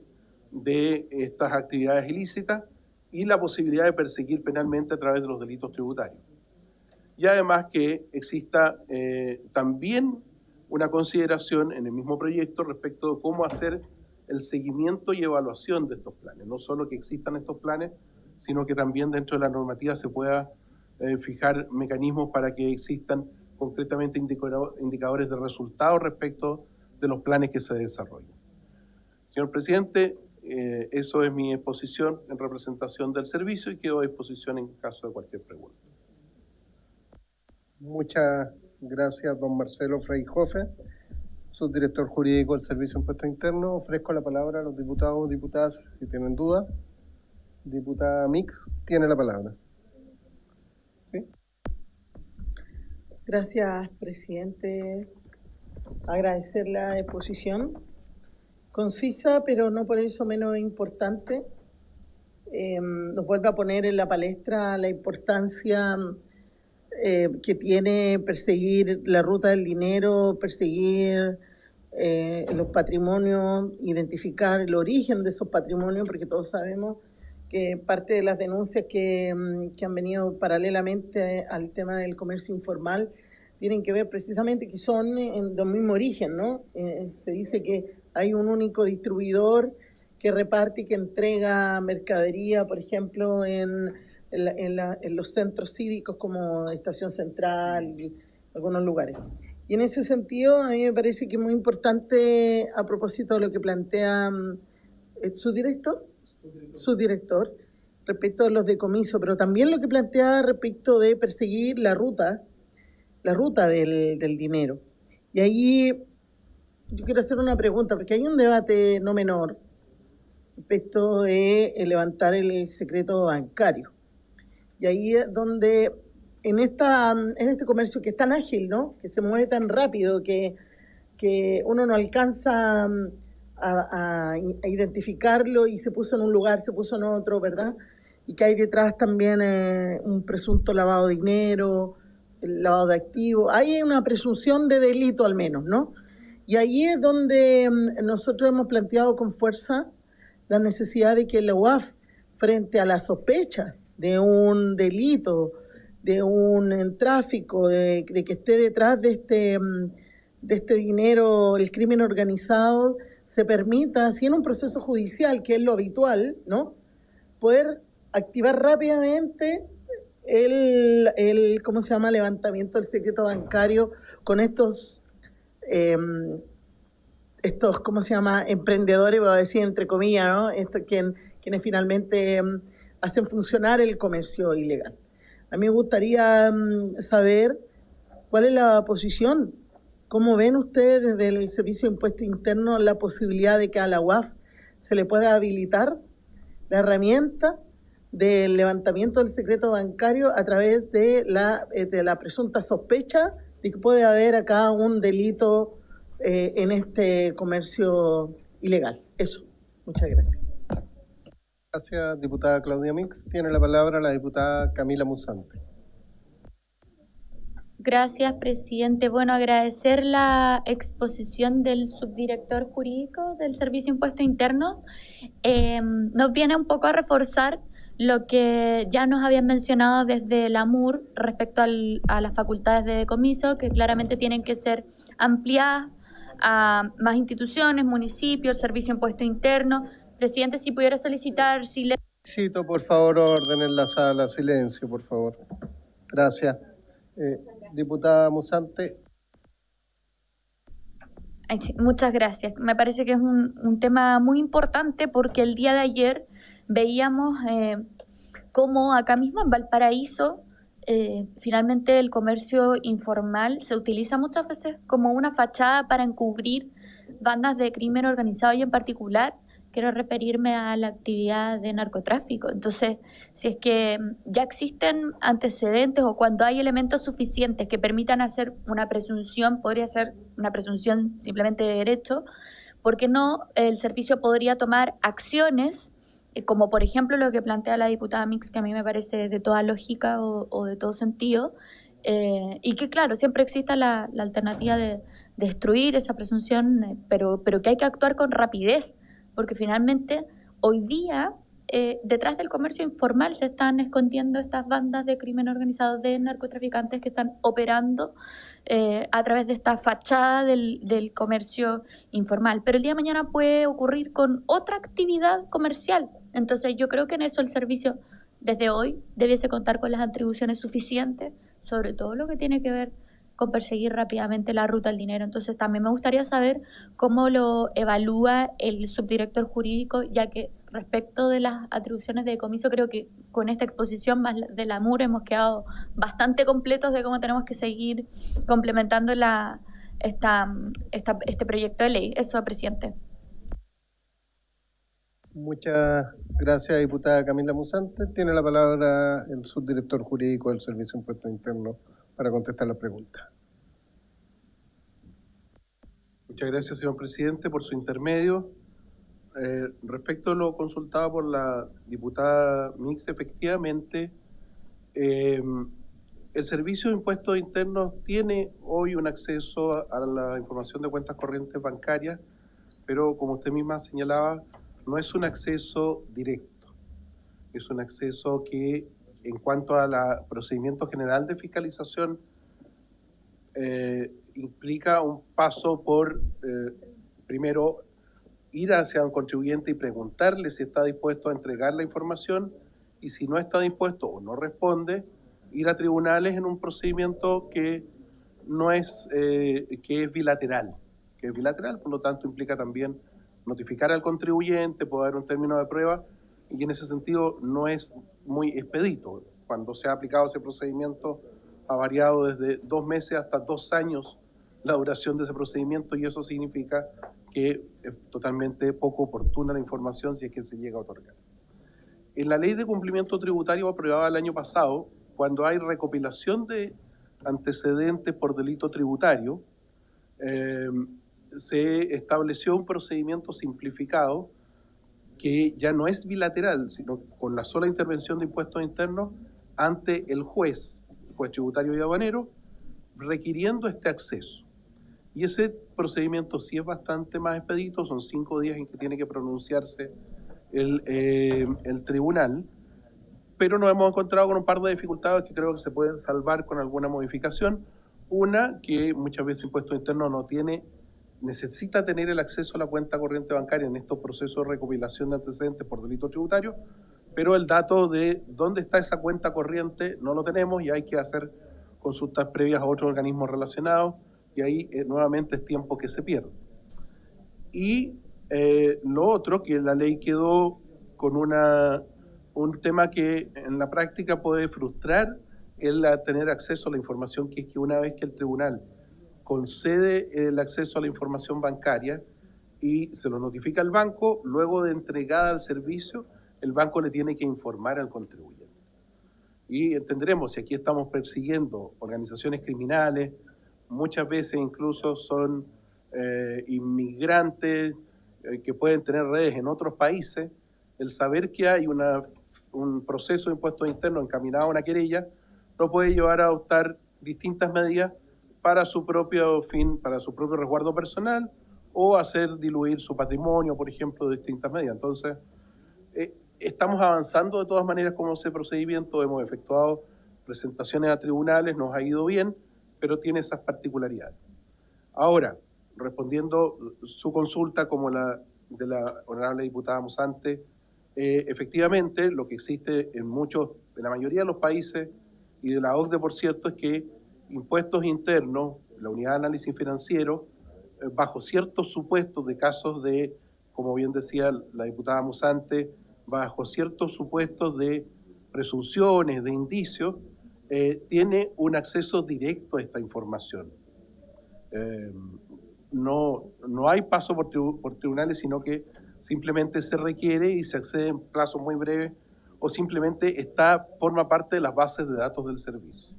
de estas actividades ilícitas, y la posibilidad de perseguir penalmente a través de los delitos tributarios. Y además que exista también una consideración en el mismo proyecto respecto de cómo hacer el seguimiento y evaluación de estos planes. No solo que existan estos planes, sino que también dentro de la normativa se pueda fijar mecanismos para que existan concretamente indicadores de resultados respecto de los planes que se desarrollan. Señor presidente, eso es mi exposición en representación del servicio, y quedo a disposición en caso de cualquier pregunta. Muchas gracias, don Marcelo Freyhofer, subdirector jurídico del Servicio de Impuestos Internos. Ofrezco la palabra a los diputados y diputadas si tienen dudas. Diputada Mix tiene la palabra. ¿Sí? Gracias, presidente. Agradecer la exposición, concisa, pero no por eso menos importante. Nos vuelve a poner en la palestra la importancia que tiene perseguir la ruta del dinero, perseguir los patrimonios, identificar el origen de esos patrimonios, porque todos sabemos que parte de las denuncias que han venido paralelamente al tema del comercio informal tienen que ver precisamente que son del mismo origen, ¿no? Se dice que hay un único distribuidor que reparte y que entrega mercadería, por ejemplo, en los centros cívicos como Estación Central y algunos lugares. Y en ese sentido, a mí me parece que es muy importante, a propósito de lo que plantea su director, respecto a los decomisos, pero también lo que plantea respecto de perseguir la ruta del dinero. Y ahí yo quiero hacer una pregunta, porque hay un debate no menor respecto de levantar el secreto bancario. Y ahí es donde en este comercio que es tan ágil, ¿no? Que se mueve tan rápido, que uno no alcanza a identificarlo, y se puso en un lugar, se puso en otro, ¿verdad? Y que hay detrás también un presunto lavado de dinero, el lavado de activos. Hay una presunción de delito al menos, ¿no? Y ahí es donde nosotros hemos planteado con fuerza la necesidad de que la UAF, frente a la sospecha de un delito, de un tráfico, de que esté detrás de este dinero el crimen organizado, se permita, si en un proceso judicial, que es lo habitual, ¿no?, poder activar rápidamente el ¿cómo se llama?, levantamiento del secreto bancario con estos, ¿cómo se llama?, emprendedores, voy a decir entre comillas, ¿no?, quienes finalmente hacen funcionar el comercio ilegal. A mí me gustaría saber cuál es la posición. ¿Cómo ven ustedes desde el Servicio de Impuesto Interno la posibilidad de que a la UAF se le pueda habilitar la herramienta del levantamiento del secreto bancario a través de la presunta sospecha de que puede haber acá un delito en este comercio ilegal? Eso. Muchas gracias. Gracias, diputada Claudia Mix. Tiene la palabra la diputada Camila Musante. Gracias, presidente. Bueno, agradecer la exposición del subdirector jurídico del Servicio de Impuesto Interno. Nos viene un poco a reforzar lo que ya nos habían mencionado desde la MUR respecto a las facultades de decomiso, que claramente tienen que ser ampliadas a más instituciones, municipios, Servicio de Impuesto Interno. Presidente, si pudiera solicitar silencio. Cito, por favor, orden en la sala. Silencio, por favor. Gracias. Diputada Musante. Ay, sí, muchas gracias. Me parece que es un tema muy importante porque el día de ayer veíamos cómo acá mismo en Valparaíso finalmente el comercio informal se utiliza muchas veces como una fachada para encubrir bandas de crimen organizado y en particular quiero referirme a la actividad de narcotráfico. Entonces, si es que ya existen antecedentes o cuando hay elementos suficientes que permitan hacer una presunción, podría ser una presunción simplemente de derecho, ¿por qué no el servicio podría tomar acciones, como por ejemplo lo que plantea la diputada Mix, que a mí me parece de toda lógica o de todo sentido, y que claro, siempre exista la alternativa de destruir esa presunción, pero que hay que actuar con rapidez, porque finalmente hoy día detrás del comercio informal se están escondiendo estas bandas de crimen organizado de narcotraficantes que están operando a través de esta fachada del comercio informal. Pero el día de mañana puede ocurrir con otra actividad comercial. Entonces yo creo que en eso el servicio desde hoy debiese contar con las atribuciones suficientes, sobre todo lo que tiene que ver con perseguir rápidamente la ruta del dinero. Entonces también me gustaría saber cómo lo evalúa el subdirector jurídico, ya que respecto de las atribuciones de decomiso, creo que con esta exposición más de la MUR hemos quedado bastante completos de cómo tenemos que seguir complementando este proyecto de ley. Eso, presidente. Muchas gracias, diputada Camila Musante. Tiene la palabra el subdirector jurídico del Servicio de Impuestos Internos para contestar la pregunta. Muchas gracias, señor presidente, por su intermedio. Respecto a lo consultado por la diputada Mix, efectivamente, el Servicio de Impuestos Internos tiene hoy un acceso a la información de cuentas corrientes bancarias, pero como usted misma señalaba, no es un acceso directo. Es un acceso que, en cuanto a la procedimiento general de fiscalización, implica un paso por, primero, ir hacia un contribuyente y preguntarle si está dispuesto a entregar la información, y si no está dispuesto o no responde, ir a tribunales en un procedimiento que no es, que es bilateral, por lo tanto implica también notificar al contribuyente, puede haber un término de prueba, y en ese sentido no es muy expedito. Cuando se ha aplicado ese procedimiento ha variado desde 2 meses hasta 2 años la duración de ese procedimiento, y eso significa que es totalmente poco oportuna la información si es que se llega a otorgar. En la Ley de Cumplimiento Tributario aprobada el año pasado, cuando hay recopilación de antecedentes por delito tributario, se estableció un procedimiento simplificado que ya no es bilateral, sino con la sola intervención de impuestos internos ante el juez tributario y aduanero, requiriendo este acceso. Y ese procedimiento sí es bastante más expedito, son 5 días en que tiene que pronunciarse el tribunal, pero nos hemos encontrado con un par de dificultades que creo que se pueden salvar con alguna modificación. Una, que muchas veces impuestos internos no tiene necesita tener el acceso a la cuenta corriente bancaria en estos procesos de recopilación de antecedentes por delito tributario, pero el dato de dónde está esa cuenta corriente no lo tenemos y hay que hacer consultas previas a otros organismos relacionados y ahí nuevamente es tiempo que se pierde. Y lo otro, que la ley quedó con un tema que en la práctica puede frustrar el tener acceso a la información, que es que una vez que el tribunal concede el acceso a la información bancaria y se lo notifica al banco, luego de entregada al servicio, el banco le tiene que informar al contribuyente. Y entenderemos, si aquí estamos persiguiendo organizaciones criminales, muchas veces incluso son inmigrantes que pueden tener redes en otros países, el saber que hay un proceso de impuestos internos encaminado a una querella, lo puede llevar a adoptar distintas medidas para su propio fin, para su propio resguardo personal o hacer diluir su patrimonio, por ejemplo, de distintas medidas. Entonces, estamos avanzando de todas maneras con ese procedimiento, hemos efectuado presentaciones a tribunales, nos ha ido bien, pero tiene esas particularidades. Ahora, respondiendo su consulta como la de la honorable diputada Musante, efectivamente lo que existe en la mayoría de los países y de la OCDE, por cierto, es que impuestos internos, la unidad de análisis financiero, bajo ciertos supuestos de casos de, como bien decía la diputada Musante, bajo ciertos supuestos de presunciones, de indicios, tiene un acceso directo a esta información. No hay paso por tribunales, sino que simplemente se requiere y se accede en plazos muy breves o simplemente forma parte de las bases de datos del servicio.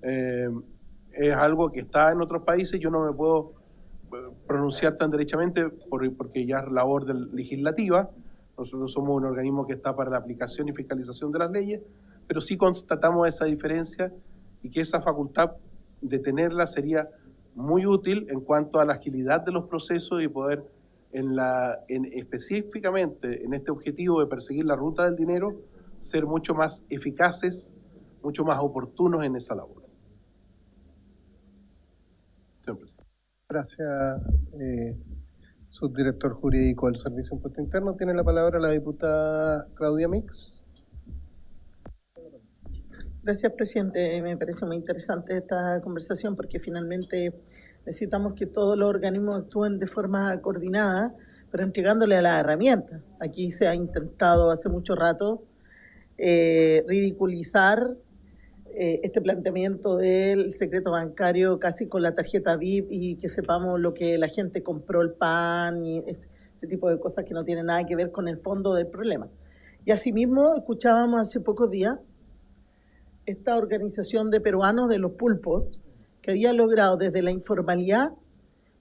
Es algo que está en otros países, yo no me puedo pronunciar tan derechamente porque ya es labor legislativa. Nosotros somos un organismo que está para la aplicación y fiscalización de las leyes, pero sí constatamos esa diferencia y que esa facultad de tenerla sería muy útil en cuanto a la agilidad de los procesos y poder específicamente en este objetivo de perseguir la ruta del dinero, ser mucho más eficaces, mucho más oportunos en esa labor. Gracias, subdirector jurídico del Servicio de Impuesto Interno. Tiene la palabra la diputada Claudia Mix. Gracias, presidente. Me parece muy interesante esta conversación porque finalmente necesitamos que todos los organismos actúen de forma coordinada, pero entregándole a las herramientas. Aquí se ha intentado hace mucho rato ridiculizar este planteamiento del secreto bancario casi con la tarjeta VIP y que sepamos lo que la gente compró el pan y ese tipo de cosas que no tienen nada que ver con el fondo del problema. Y asimismo escuchábamos hace pocos días esta organización de peruanos de los pulpos que había logrado desde la informalidad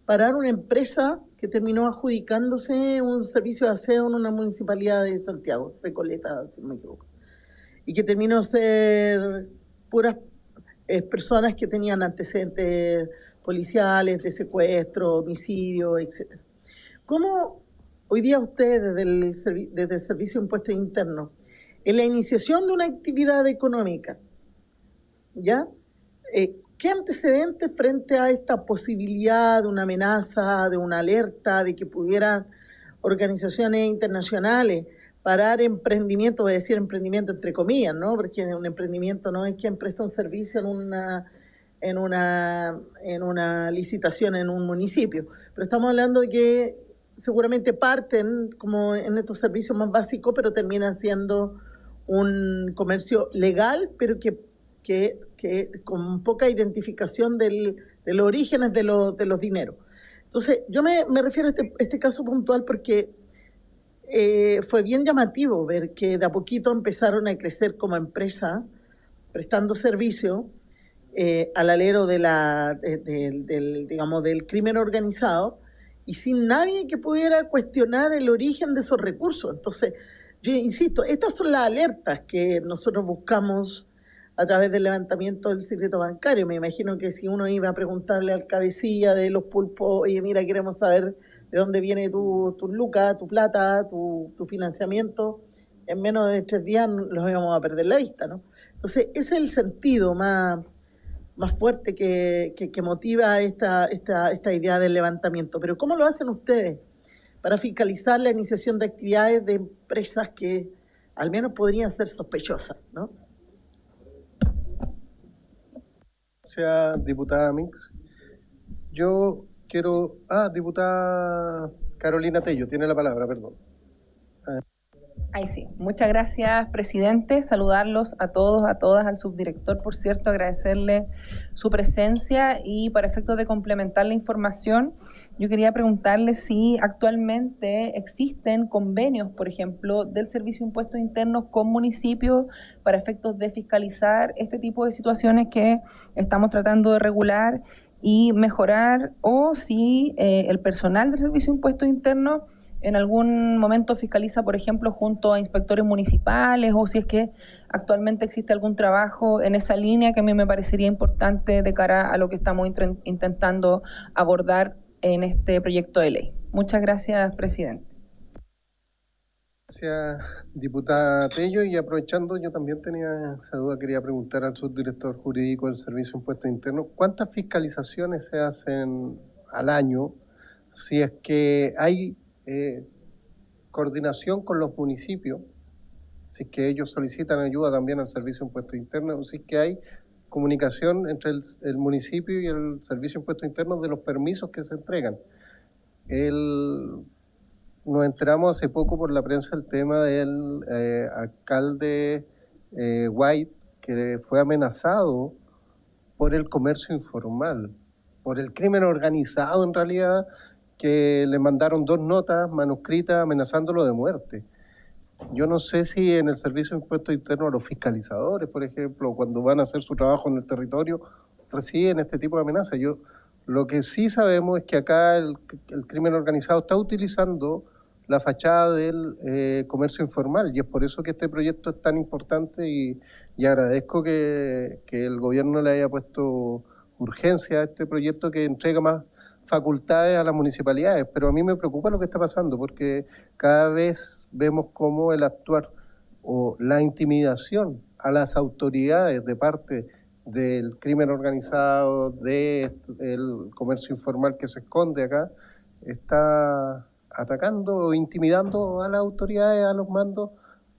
parar una empresa que terminó adjudicándose un servicio de aseo en una municipalidad de Santiago, Recoleta, si no me equivoco, y que terminó ser puras personas que tenían antecedentes policiales, de secuestro, homicidio, etc. ¿Cómo hoy día ustedes desde el Servicio de Impuestos Internos, en la iniciación de una actividad económica, ¿ya? ¿Qué antecedentes frente a esta posibilidad de una amenaza, de una alerta, de que pudieran organizaciones internacionales parar emprendimiento, voy a decir emprendimiento entre comillas, ¿no? Porque un emprendimiento no es quien presta un servicio en una licitación en un municipio, pero estamos hablando de que seguramente parten como en estos servicios más básicos, pero terminan siendo un comercio legal, pero que con poca identificación de los orígenes de los dineros. Entonces, yo me refiero a este caso puntual porque fue bien llamativo ver que de a poquito empezaron a crecer como empresa, prestando servicio al alero del crimen organizado y sin nadie que pudiera cuestionar el origen de esos recursos. Entonces, yo insisto, estas son las alertas que nosotros buscamos a través del levantamiento del secreto bancario. Me imagino que si uno iba a preguntarle al cabecilla de los pulpos, oye, mira, queremos saber de dónde viene tu lucas, tu plata, tu financiamiento, en menos de 3 días los íbamos a perder la vista, ¿no? Entonces, ese es el sentido más más fuerte que motiva esta idea del levantamiento. Pero ¿cómo lo hacen ustedes para fiscalizar la iniciación de actividades de empresas que al menos podrían ser sospechosas, ¿no? Gracias, diputada Mix. Yo quiero... diputada Carolina Tello, tiene la palabra, perdón. Ahí sí. Muchas gracias, presidente. Saludarlos a todos, a todas, al subdirector, por cierto, agradecerle su presencia y para efectos de complementar la información, yo quería preguntarle si actualmente existen convenios, por ejemplo, del Servicio de Impuestos Internos con municipios para efectos de fiscalizar este tipo de situaciones que estamos tratando de regular y mejorar, o si el personal del Servicio de Impuestos Internos en algún momento fiscaliza, por ejemplo, junto a inspectores municipales, o si es que actualmente existe algún trabajo en esa línea que a mí me parecería importante de cara a lo que estamos intentando abordar en este proyecto de ley. Muchas gracias, presidente. Gracias, diputada Tello. Y aprovechando, yo también tenía esa duda, quería preguntar al subdirector jurídico del Servicio de Impuestos Internos, ¿cuántas fiscalizaciones se hacen al año si es que hay coordinación con los municipios, si es que ellos solicitan ayuda también al Servicio de Impuestos Internos, o si es que hay comunicación entre el municipio y el Servicio de Impuestos Internos de los permisos que se entregan? Nos enteramos hace poco por la prensa el tema del alcalde White, que fue amenazado por el comercio informal, por el crimen organizado en realidad, que le mandaron 2 notas manuscritas amenazándolo de muerte. Yo no sé si en el Servicio de Impuestos Internos los fiscalizadores, por ejemplo, cuando van a hacer su trabajo en el territorio, reciben este tipo de amenazas. Lo que sí sabemos es que acá el crimen organizado está utilizando la fachada del comercio informal, y es por eso que este proyecto es tan importante, y agradezco que el gobierno le haya puesto urgencia a este proyecto que entrega más facultades a las municipalidades. Pero a mí me preocupa lo que está pasando, porque cada vez vemos cómo el actuar o la intimidación a las autoridades de parte del crimen organizado, del comercio informal que se esconde acá, está atacando o intimidando a las autoridades, a los mandos,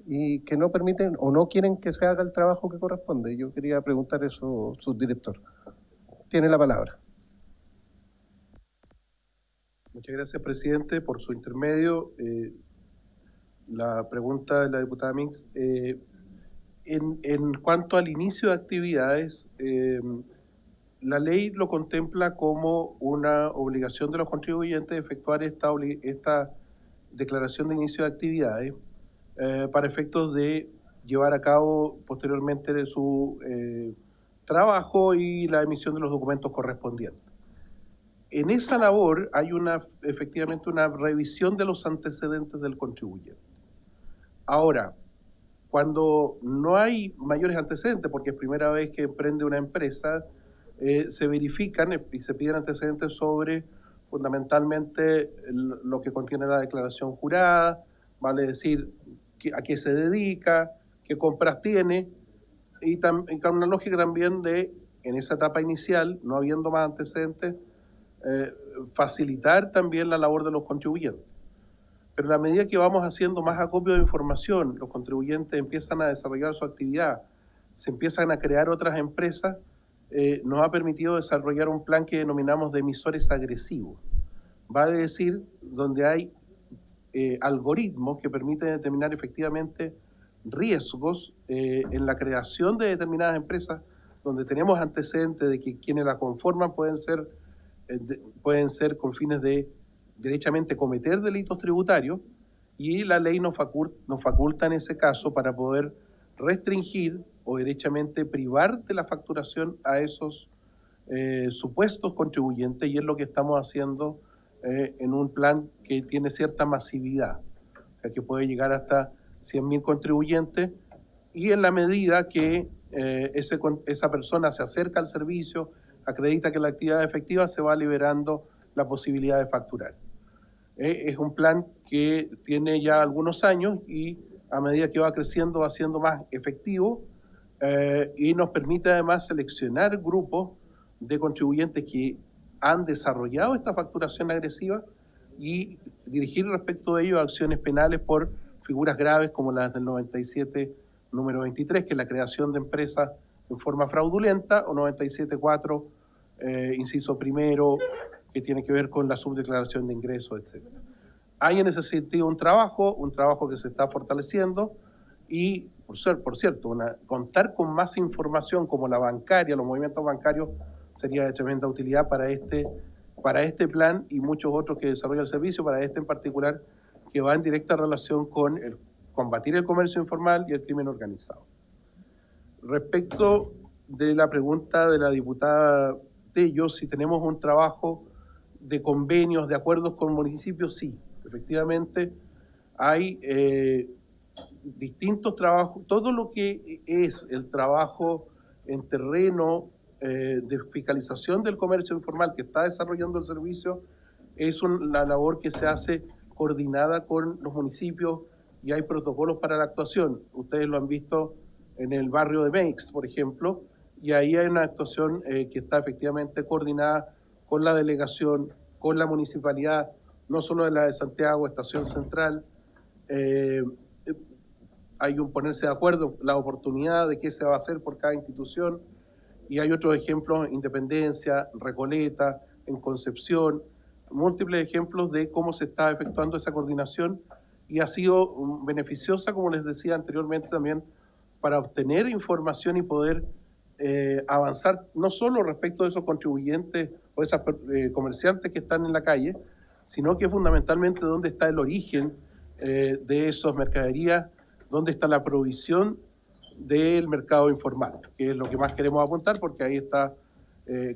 y que no permiten o no quieren que se haga el trabajo que corresponde. Yo quería preguntar eso, subdirector. Tiene la palabra. Muchas gracias, presidente, por su intermedio. La pregunta de la diputada Mix. En cuanto al inicio de actividades, la ley lo contempla como una obligación de los contribuyentes de efectuar esta declaración de inicio de actividades para efectos de llevar a cabo posteriormente su trabajo y la emisión de los documentos correspondientes. En esa labor hay efectivamente una revisión de los antecedentes del contribuyente. Ahora, cuando no hay mayores antecedentes, porque es primera vez que emprende una empresa, se verifican y se piden antecedentes sobre fundamentalmente lo que contiene la declaración jurada, vale decir a qué se dedica, qué compras tiene, y con una lógica también de, en esa etapa inicial, no habiendo más antecedentes, facilitar también la labor de los contribuyentes. Pero a la medida que vamos haciendo más acopio de información, los contribuyentes empiezan a desarrollar su actividad, se empiezan a crear otras empresas, nos ha permitido desarrollar un plan que denominamos de emisores agresivos. Vale decir, donde hay algoritmos que permiten determinar efectivamente riesgos en la creación de determinadas empresas, donde tenemos antecedentes de que quienes la conforman pueden ser con fines de derechamente cometer delitos tributarios, y la ley nos faculta en ese caso para poder restringir o derechamente privar de la facturación a esos supuestos contribuyentes, y es lo que estamos haciendo en un plan que tiene cierta masividad, o sea, que puede llegar hasta 100.000 contribuyentes, y en la medida que esa persona se acerca al servicio, acredita que la actividad es efectiva, se va liberando la posibilidad de facturar. Es un plan que tiene ya algunos años, y a medida que va creciendo va siendo más efectivo, y nos permite además seleccionar grupos de contribuyentes que han desarrollado esta facturación agresiva y dirigir respecto de ello acciones penales por figuras graves como las del 97 número 23, que es la creación de empresas en forma fraudulenta, o 97.4, inciso primero, que tiene que ver con la subdeclaración de ingresos, etc. Hay en ese sentido un trabajo que se está fortaleciendo y, por cierto, contar con más información como la bancaria, los movimientos bancarios, sería de tremenda utilidad para este plan y muchos otros que desarrolla el servicio, para este en particular, que va en directa relación con combatir el comercio informal y el crimen organizado. Respecto de la pregunta de la diputada Tello, si tenemos un trabajo de convenios, de acuerdos con municipios, sí, efectivamente hay distintos trabajos, todo lo que es el trabajo en terreno de fiscalización del comercio informal que está desarrollando el servicio, es la labor que se hace coordinada con los municipios y hay protocolos para la actuación. Ustedes lo han visto en el barrio de Meix, por ejemplo, y ahí hay una actuación que está efectivamente coordinada con la delegación, con la municipalidad, no solo de la de Santiago, Estación Central. Hay un ponerse de acuerdo, la oportunidad de qué se va a hacer por cada institución, y hay otros ejemplos, Independencia, Recoleta, en Concepción, múltiples ejemplos de cómo se está efectuando esa coordinación y ha sido beneficiosa, como les decía anteriormente también, para obtener información y poder avanzar no solo respecto de esos contribuyentes o esas comerciantes que están en la calle, sino que fundamentalmente dónde está el origen de esas mercaderías, dónde está la provisión del mercado informal, que es lo que más queremos apuntar porque ahí está,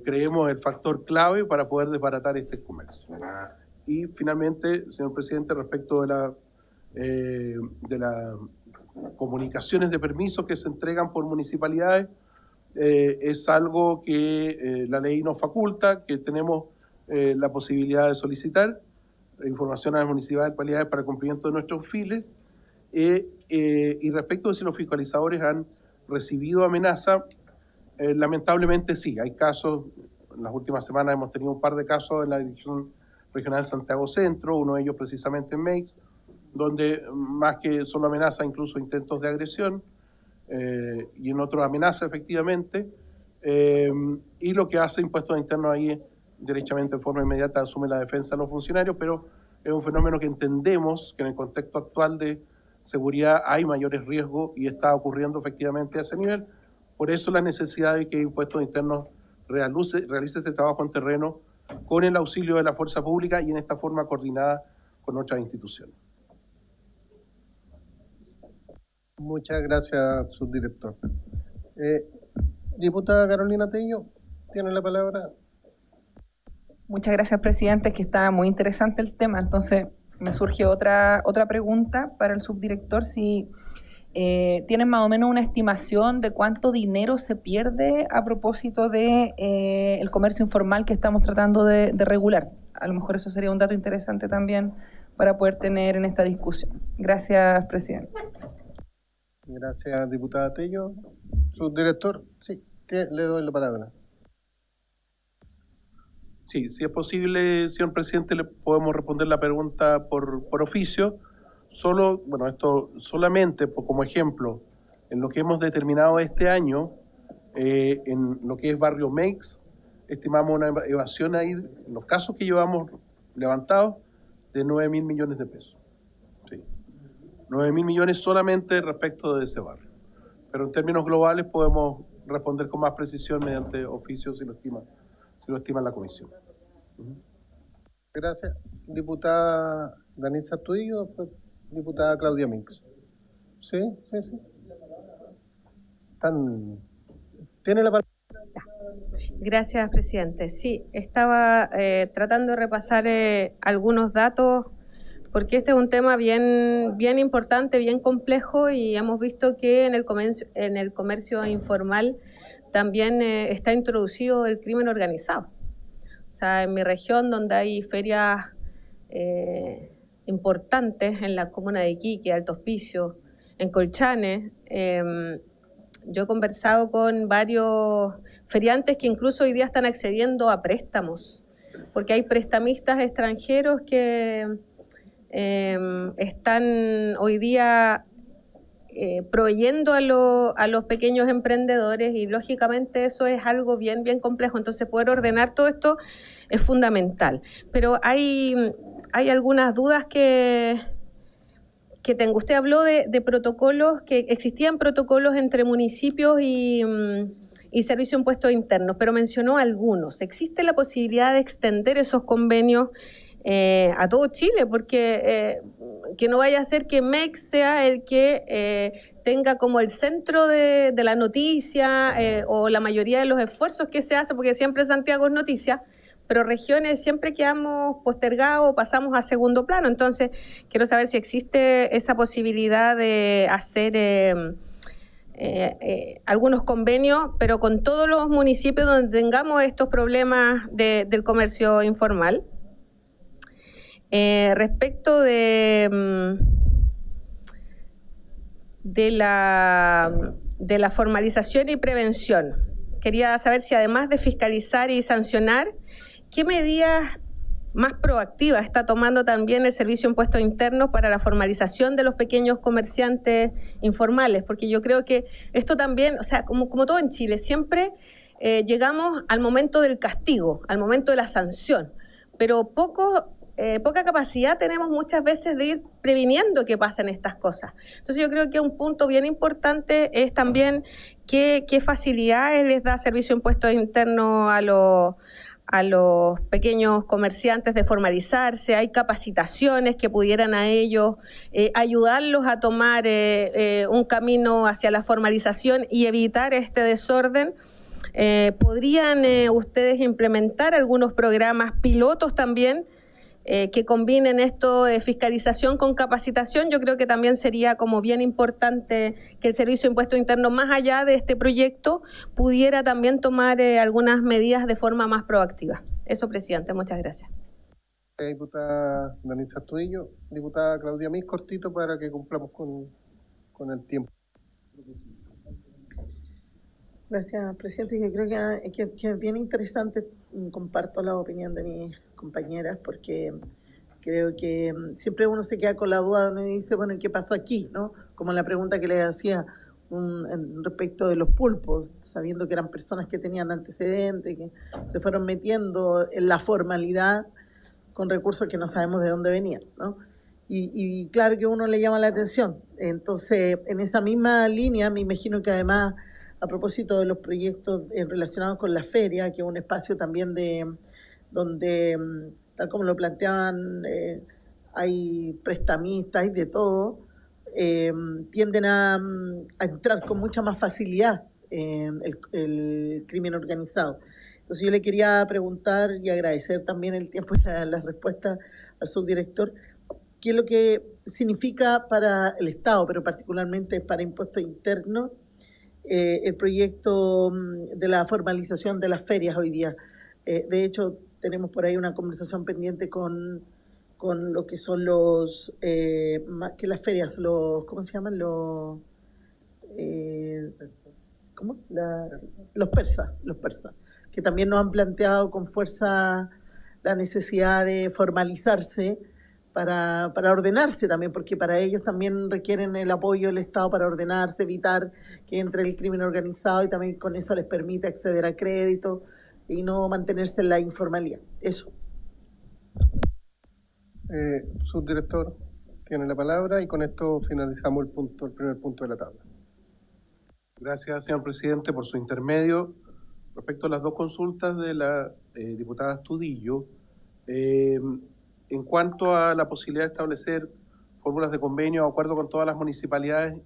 creemos, el factor clave para poder desbaratar este comercio. Y finalmente, señor presidente, respecto de las comunicaciones de permisos que se entregan por municipalidades, es algo que la ley nos faculta, que tenemos la posibilidad de solicitar información a las municipalidades para el cumplimiento de nuestros fines. Y respecto de si los fiscalizadores han recibido amenaza, lamentablemente sí, hay casos, en las últimas semanas hemos tenido un par de casos en la Dirección Regional Santiago Centro, uno de ellos precisamente en Meix, donde más que solo amenaza, incluso intentos de agresión, y en otros amenaza efectivamente, y lo que hace Impuestos Internos ahí es, derechamente en forma inmediata, asume la defensa de los funcionarios, pero es un fenómeno que entendemos que en el contexto actual de seguridad hay mayores riesgos y está ocurriendo efectivamente a ese nivel. Por eso la necesidad de que Impuestos Internos realice este trabajo en terreno con el auxilio de la fuerza pública y en esta forma coordinada con otras instituciones. Muchas gracias, subdirector. Diputada Carolina Tello, tiene la palabra. Muchas gracias, presidente, que está muy interesante el tema. Entonces, me surge otra pregunta para el subdirector, si tienen más o menos una estimación de cuánto dinero se pierde a propósito de el comercio informal que estamos tratando de regular. A lo mejor eso sería un dato interesante también para poder tener en esta discusión. Gracias, presidente. Gracias, diputada Tello. Subdirector, sí, le doy la palabra. Sí, si es posible, señor presidente, le podemos responder la pregunta por oficio. Esto solamente como ejemplo, en lo que hemos determinado este año, en lo que es Barrio Meix, estimamos una evasión ahí, en los casos que llevamos levantados, de 9.000 millones de pesos. Sí. 9.000 millones solamente respecto de ese barrio. Pero en términos globales podemos responder con más precisión mediante oficio si lo estima la comisión. Gracias. Diputada Danitza Astudillo, diputada Claudia Mix. Sí. ¿Tiene la palabra? Gracias, presidente. Sí, estaba tratando de repasar algunos datos porque este es un tema bien importante, bien complejo y hemos visto que en el comercio informal también está introducido el crimen organizado. O sea, en mi región, donde hay ferias importantes, en la comuna de Iquique, Alto Hospicio, en Colchane, Yo he conversado con varios feriantes que incluso hoy día están accediendo a préstamos, porque hay prestamistas extranjeros que están hoy día proveyendo a los pequeños emprendedores, y lógicamente eso es algo bien complejo. Entonces poder ordenar todo esto es fundamental. Pero hay algunas dudas que tengo. Usted habló de protocolos, que existían protocolos entre municipios y Servicio de Impuestos Internos, pero mencionó algunos. ¿Existe la posibilidad de extender esos convenios a todo Chile? Porque que no vaya a ser que MEX sea el que tenga como el centro de la noticia o la mayoría de los esfuerzos que se hace, porque siempre Santiago es noticia, pero regiones siempre quedamos postergados o pasamos a segundo plano. Entonces, quiero saber si existe esa posibilidad de hacer algunos convenios, pero con todos los municipios donde tengamos estos problemas del comercio informal. Respecto de la formalización y prevención, quería saber si además de fiscalizar y sancionar, ¿qué medidas más proactivas está tomando también el Servicio de Impuestos Internos para la formalización de los pequeños comerciantes informales? Porque yo creo que esto también, o sea, como todo en Chile, siempre llegamos al momento del castigo, al momento de la sanción, pero poca capacidad tenemos muchas veces de ir previniendo que pasen estas cosas. Entonces yo creo que un punto bien importante es también qué facilidades les da Servicio de Impuestos Internos a los pequeños comerciantes de formalizarse. Hay capacitaciones que pudieran a ellos ayudarlos a tomar un camino hacia la formalización y evitar este desorden. ¿Podrían ustedes implementar algunos programas pilotos también que combinen esto de fiscalización con capacitación? Yo creo que también sería como bien importante que el Servicio de Impuestos Internos, más allá de este proyecto, pudiera también tomar algunas medidas de forma más proactiva. Eso, presidente, muchas gracias. Diputada Danitza Astudillo. Diputada Claudia Mis, cortito para que cumplamos con el tiempo. Gracias, presidente. Yo creo que es bien interesante. Comparto la opinión de mis compañeras, porque creo que siempre uno se queda con la duda, uno dice, bueno, ¿qué pasó aquí? ¿No? Como la pregunta que les hacía respecto de los pulpos, sabiendo que eran personas que tenían antecedentes, que se fueron metiendo en la formalidad con recursos que no sabemos de dónde venían, ¿no? Y claro que uno le llama la atención. Entonces, en esa misma línea, me imagino que además, a propósito de los proyectos relacionados con la feria, que es un espacio también donde, tal como lo planteaban, hay prestamistas, hay de todo, tienden a entrar con mucha más facilidad el crimen organizado. Entonces yo le quería preguntar y agradecer también el tiempo y la respuesta al subdirector, qué es lo que significa para el Estado, pero particularmente para impuestos internos, el proyecto de la formalización de las ferias hoy día. De hecho, tenemos por ahí una conversación pendiente con lo que son que las ferias, ¿cómo se llaman? Los persas, que también nos han planteado con fuerza la necesidad de formalizarse para ordenarse también, porque para ellos también requieren el apoyo del Estado para ordenarse, evitar que entre el crimen organizado, y también con eso les permite acceder a crédito y no mantenerse en la informalidad. Eso. Subdirector, tiene la palabra, y con esto finalizamos el primer punto de la tabla. Gracias, señor presidente, por su intermedio. Respecto a las dos consultas de la diputada Astudillo, en cuanto a la posibilidad de establecer fórmulas de convenio de acuerdo con todas las municipalidades,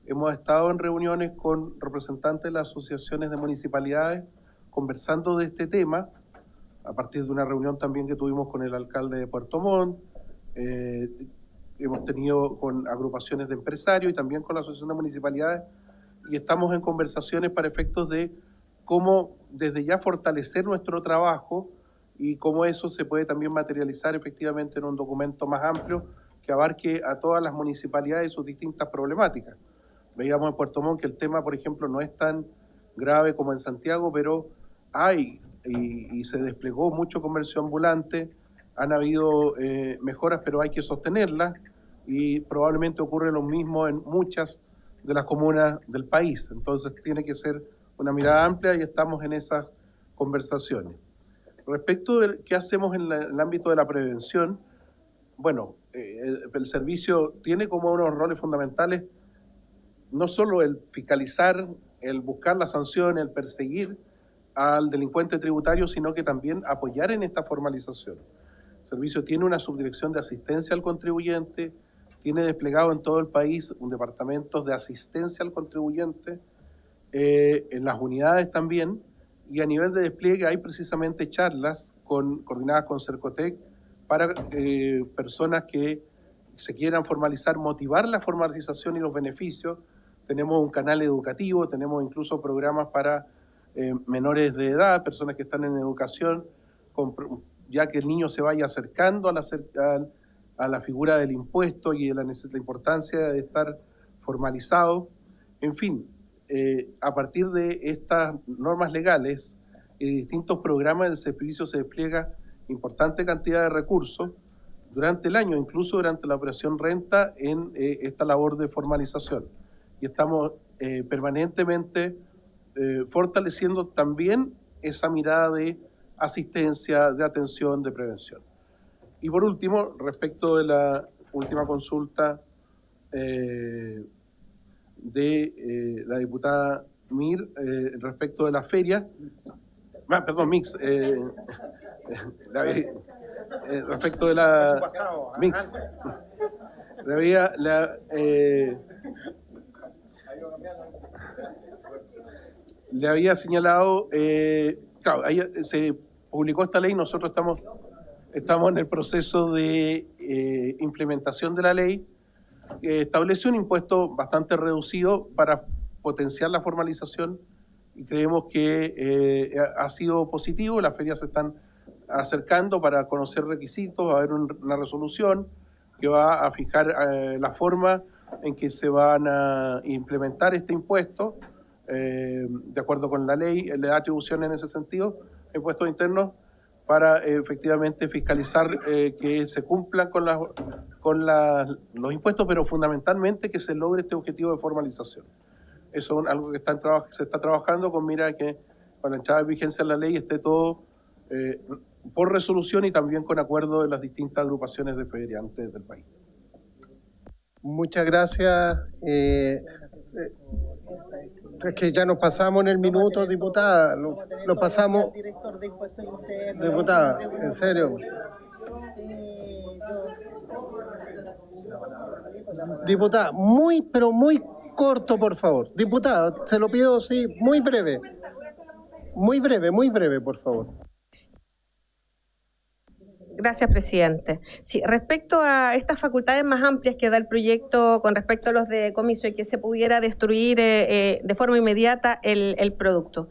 hemos estado en reuniones con representantes de las asociaciones de municipalidades conversando de este tema, a partir de una reunión también que tuvimos con el alcalde de Puerto Montt. Hemos tenido con agrupaciones de empresarios y también con la Asociación de Municipalidades, y estamos en conversaciones para efectos de cómo desde ya fortalecer nuestro trabajo y cómo eso se puede también materializar efectivamente en un documento más amplio que abarque a todas las municipalidades y sus distintas problemáticas. Veíamos en Puerto Montt que el tema, por ejemplo, no es tan grave como en Santiago, pero hay y se desplegó mucho comercio ambulante, han habido mejoras, pero hay que sostenerlas y probablemente ocurre lo mismo en muchas de las comunas del país. Entonces tiene que ser una mirada amplia y estamos en esas conversaciones. Respecto de qué hacemos en el ámbito de la prevención, bueno, el servicio tiene como unos roles fundamentales no solo el fiscalizar, el buscar la sanción, el perseguir al delincuente tributario, sino que también apoyar en esta formalización. El servicio tiene una subdirección de asistencia al contribuyente, tiene desplegado en todo el país un departamento de asistencia al contribuyente, en las unidades también, y a nivel de despliegue hay precisamente charlas coordinadas con Cercotec para personas que se quieran formalizar, motivar la formalización y los beneficios. Tenemos un canal educativo, tenemos incluso programas para menores de edad, personas que están en educación, ya que el niño se vaya acercando a la figura del impuesto y de la importancia de estar formalizado. En fin, a partir de estas normas legales y distintos programas del servicio se despliega importante cantidad de recursos durante el año, incluso durante la operación Renta, en esta labor de formalización. Y estamos permanentemente fortaleciendo también esa mirada de asistencia, de atención, de prevención. Y por último, respecto de la última consulta de la diputada Mir, respecto de la feria, Mix, respecto de la Mix, le había señalado, claro, ahí se publicó esta ley, nosotros estamos en el proceso de implementación de la ley, establece un impuesto bastante reducido para potenciar la formalización y creemos que ha sido positivo, las ferias se están acercando para conocer requisitos, va a haber una resolución que va a fijar la forma en que se van a implementar este impuesto, de acuerdo con la ley, le da atribución en ese sentido, impuestos internos, para efectivamente fiscalizar que se cumplan con los impuestos, pero fundamentalmente que se logre este objetivo de formalización. Eso es algo que se está trabajando con mira que con la entrada de vigencia de la ley esté todo por resolución y también con acuerdo de las distintas agrupaciones de feriantes del país. Muchas gracias. Es que ya nos pasamos en el minuto, diputada. Lo pasamos. Diputada, en serio. Diputada, muy, pero muy corto, por favor. Diputada, se lo pido, sí, muy breve. Muy breve, por favor. Gracias, presidente. Sí, respecto a estas facultades más amplias que da el proyecto con respecto a los de decomiso y que se pudiera destruir de forma inmediata el producto,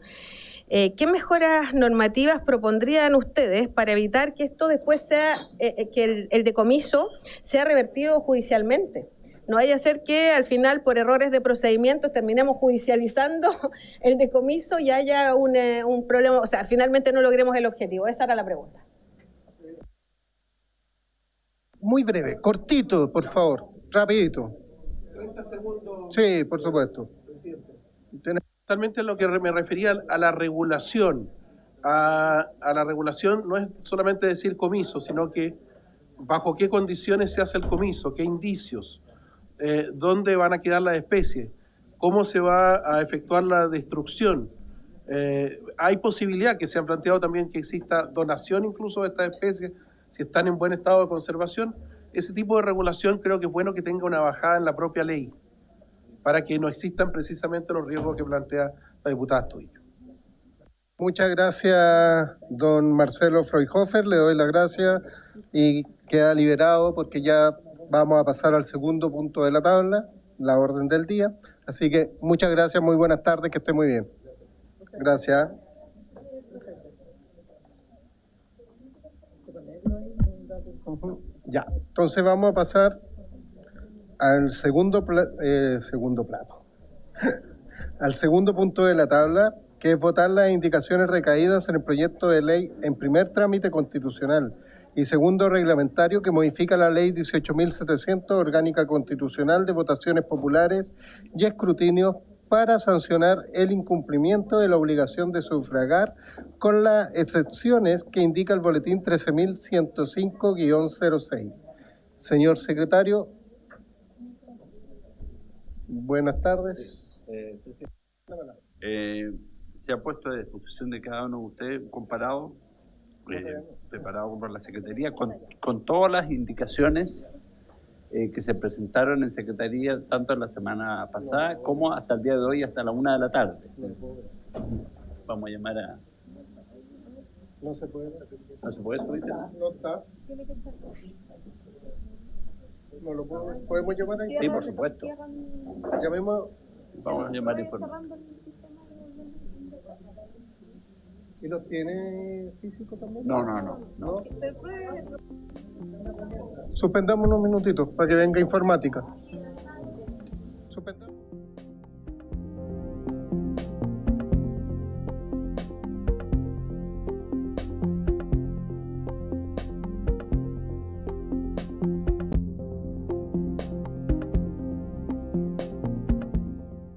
¿qué mejoras normativas propondrían ustedes para evitar que esto después sea, que el decomiso sea revertido judicialmente? No vaya a ser que al final, por errores de procedimientos, terminemos judicializando el decomiso y haya un problema, o sea, finalmente no logremos el objetivo. Esa era la pregunta. Muy breve, cortito, por favor, rapidito. 30 segundos. Sí, por supuesto. Totalmente lo que me refería a la regulación. A la regulación no es solamente decir comiso, sino que bajo qué condiciones se hace el comiso, qué indicios, dónde van a quedar las especies, cómo se va a efectuar la destrucción. Hay posibilidad que se han planteado también que exista donación incluso de estas especies, si están en buen estado de conservación. Ese tipo de regulación creo que es bueno que tenga una bajada en la propia ley, para que no existan precisamente los riesgos que plantea la diputada Astudillo. Muchas gracias, don Marcelo Freuhofer, le doy las gracias y queda liberado porque ya vamos a pasar al segundo punto de la tabla, la orden del día. Así que muchas gracias, muy buenas tardes, que esté muy bien. Gracias. Ya, entonces vamos a pasar al segundo plato. al segundo punto de la tabla, que es votar las indicaciones recaídas en el proyecto de ley en primer trámite constitucional y segundo reglamentario que modifica la ley 18.700 orgánica constitucional de votaciones populares y escrutinios para sancionar el incumplimiento de la obligación de sufragar con las excepciones que indica el boletín 13.105-06. Señor secretario, buenas tardes. Se ha puesto a disposición de cada uno de ustedes un comparado preparado por la Secretaría con todas las indicaciones que se presentaron en Secretaría tanto en la semana pasada como hasta el día de hoy, hasta la 1 de la tarde. Vamos a llamar a... No se puede. ¿No se puede subir? No está. ¿No lo podemos llamar ahí? Sí, por supuesto. Llamemos. Vamos a llamar a informar. ¿Y los tiene físico también? No. Suspendamos unos minutitos para que venga informática. Suspendamos.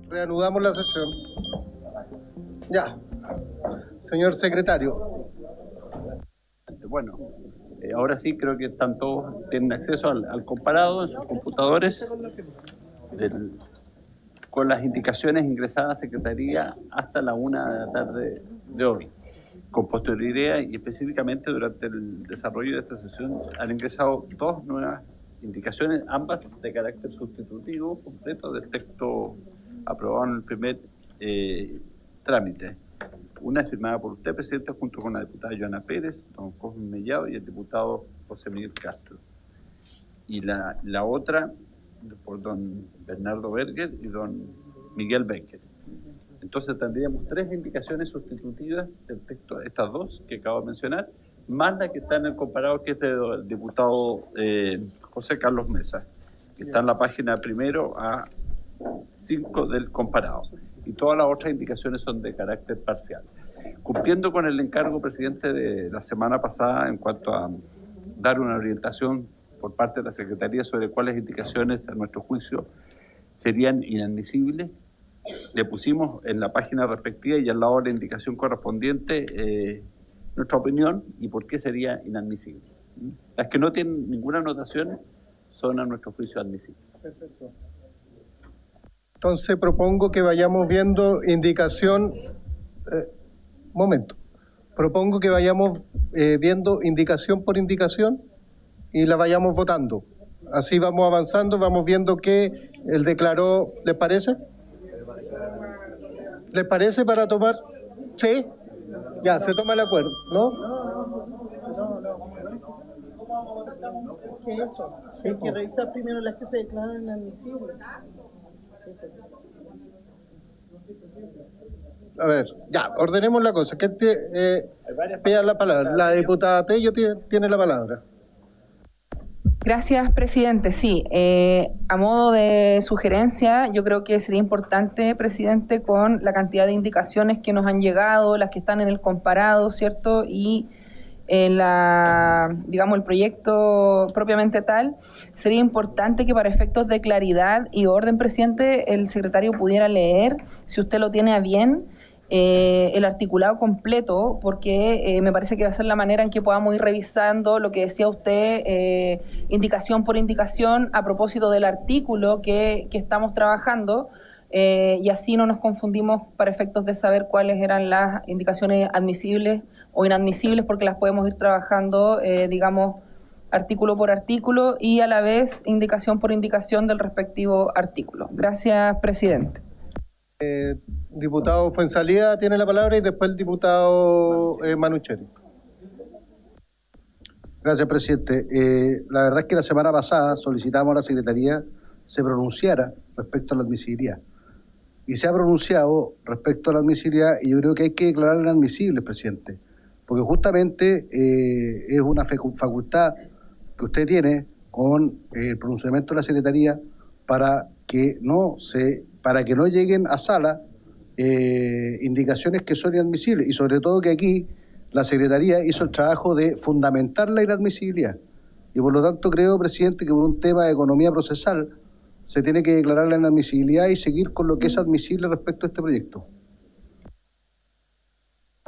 Reanudamos la sesión. Ya. Señor secretario. Bueno, ahora sí creo que están todos, tienen acceso al comparado en sus computadores con las indicaciones ingresadas a Secretaría hasta la 1 de la tarde de hoy. Con posterioridad y específicamente durante el desarrollo de esta sesión han ingresado 2 nuevas indicaciones, ambas de carácter sustitutivo completo del texto aprobado en el primer trámite. Una es firmada por usted, presidente, junto con la diputada Joana Pérez, don Cosme Mellado y el diputado José Miguel Castro. Y la otra por don Bernardo Berger y don Miguel Becker. Entonces tendríamos 3 indicaciones sustitutivas del texto, estas 2 que acabo de mencionar, más la que está en el comparado, que es del diputado José Carlos Mesa, que está en la página 1 a 5 del comparado. Y todas las otras indicaciones son de carácter parcial. Cumpliendo con el encargo, presidente, de la semana pasada en cuanto a dar una orientación por parte de la Secretaría sobre cuáles indicaciones, a nuestro juicio, serían inadmisibles, le pusimos en la página respectiva y al lado de la indicación correspondiente nuestra opinión y por qué sería inadmisible. Las que no tienen ninguna anotación son, a nuestro juicio, admisibles. Perfecto. Entonces propongo que vayamos viendo indicación, propongo que vayamos viendo indicación por indicación y la vayamos votando. Así vamos avanzando, vamos viendo que él declaró, ¿les parece? ¿Les parece para tomar? ¿Sí? Ya, se toma el acuerdo, ¿no? ¿Qué es eso? Hay que revisar primero las que se declaran inadmisibles. A ver, ya, ordenemos la cosa. ¿Quién pida la palabra? La diputada Tello tiene la palabra. Gracias, presidente. Sí, a modo de sugerencia, yo creo que sería importante, presidente, con la cantidad de indicaciones que nos han llegado, las que están en el comparado, ¿cierto? Y en el proyecto propiamente tal, sería importante que para efectos de claridad y orden, presidente, el secretario pudiera leer, si usted lo tiene a bien, el articulado completo, porque me parece que va a ser la manera en que podamos ir revisando lo que decía usted, indicación por indicación, a propósito del artículo que estamos trabajando, y así no nos confundimos para efectos de saber cuáles eran las indicaciones admisibles o inadmisibles, porque las podemos ir trabajando, artículo por artículo y a la vez indicación por indicación del respectivo artículo. Gracias, presidente. Diputado Fuenzalía tiene la palabra y después el diputado Manucheri. Gracias, presidente. La verdad es que la semana pasada solicitamos a la Secretaría se pronunciara respecto a la admisibilidad. Y se ha pronunciado respecto a la admisibilidad y yo creo que hay que declarar inadmisible, presidente, porque justamente es una facultad que usted tiene con el pronunciamiento de la Secretaría para para que no lleguen a sala indicaciones que son inadmisibles, y sobre todo que aquí la Secretaría hizo el trabajo de fundamentar la inadmisibilidad. Y por lo tanto creo, presidente, que por un tema de economía procesal se tiene que declarar la inadmisibilidad y seguir con lo que es admisible respecto a este proyecto.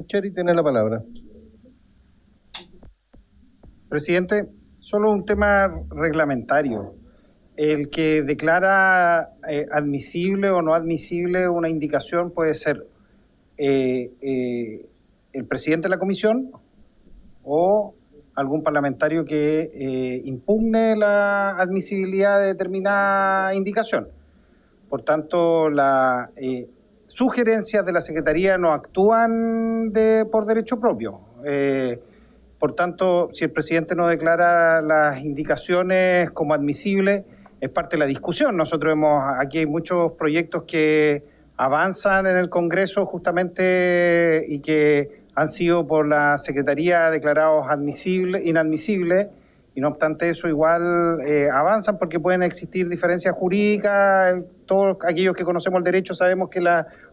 Cheri tiene la palabra. Presidente, solo un tema reglamentario. El que declara admisible o no admisible una indicación puede ser el presidente de la comisión o algún parlamentario que impugne la admisibilidad de determinada indicación. Por tanto, las sugerencias de la Secretaría no actúan por derecho propio. Por tanto, si el presidente no declara las indicaciones como admisibles, es parte de la discusión. Aquí hay muchos proyectos que avanzan en el Congreso justamente y que han sido por la Secretaría declarados inadmisibles, y no obstante eso igual avanzan porque pueden existir diferencias jurídicas. Todos aquellos que conocemos el derecho sabemos que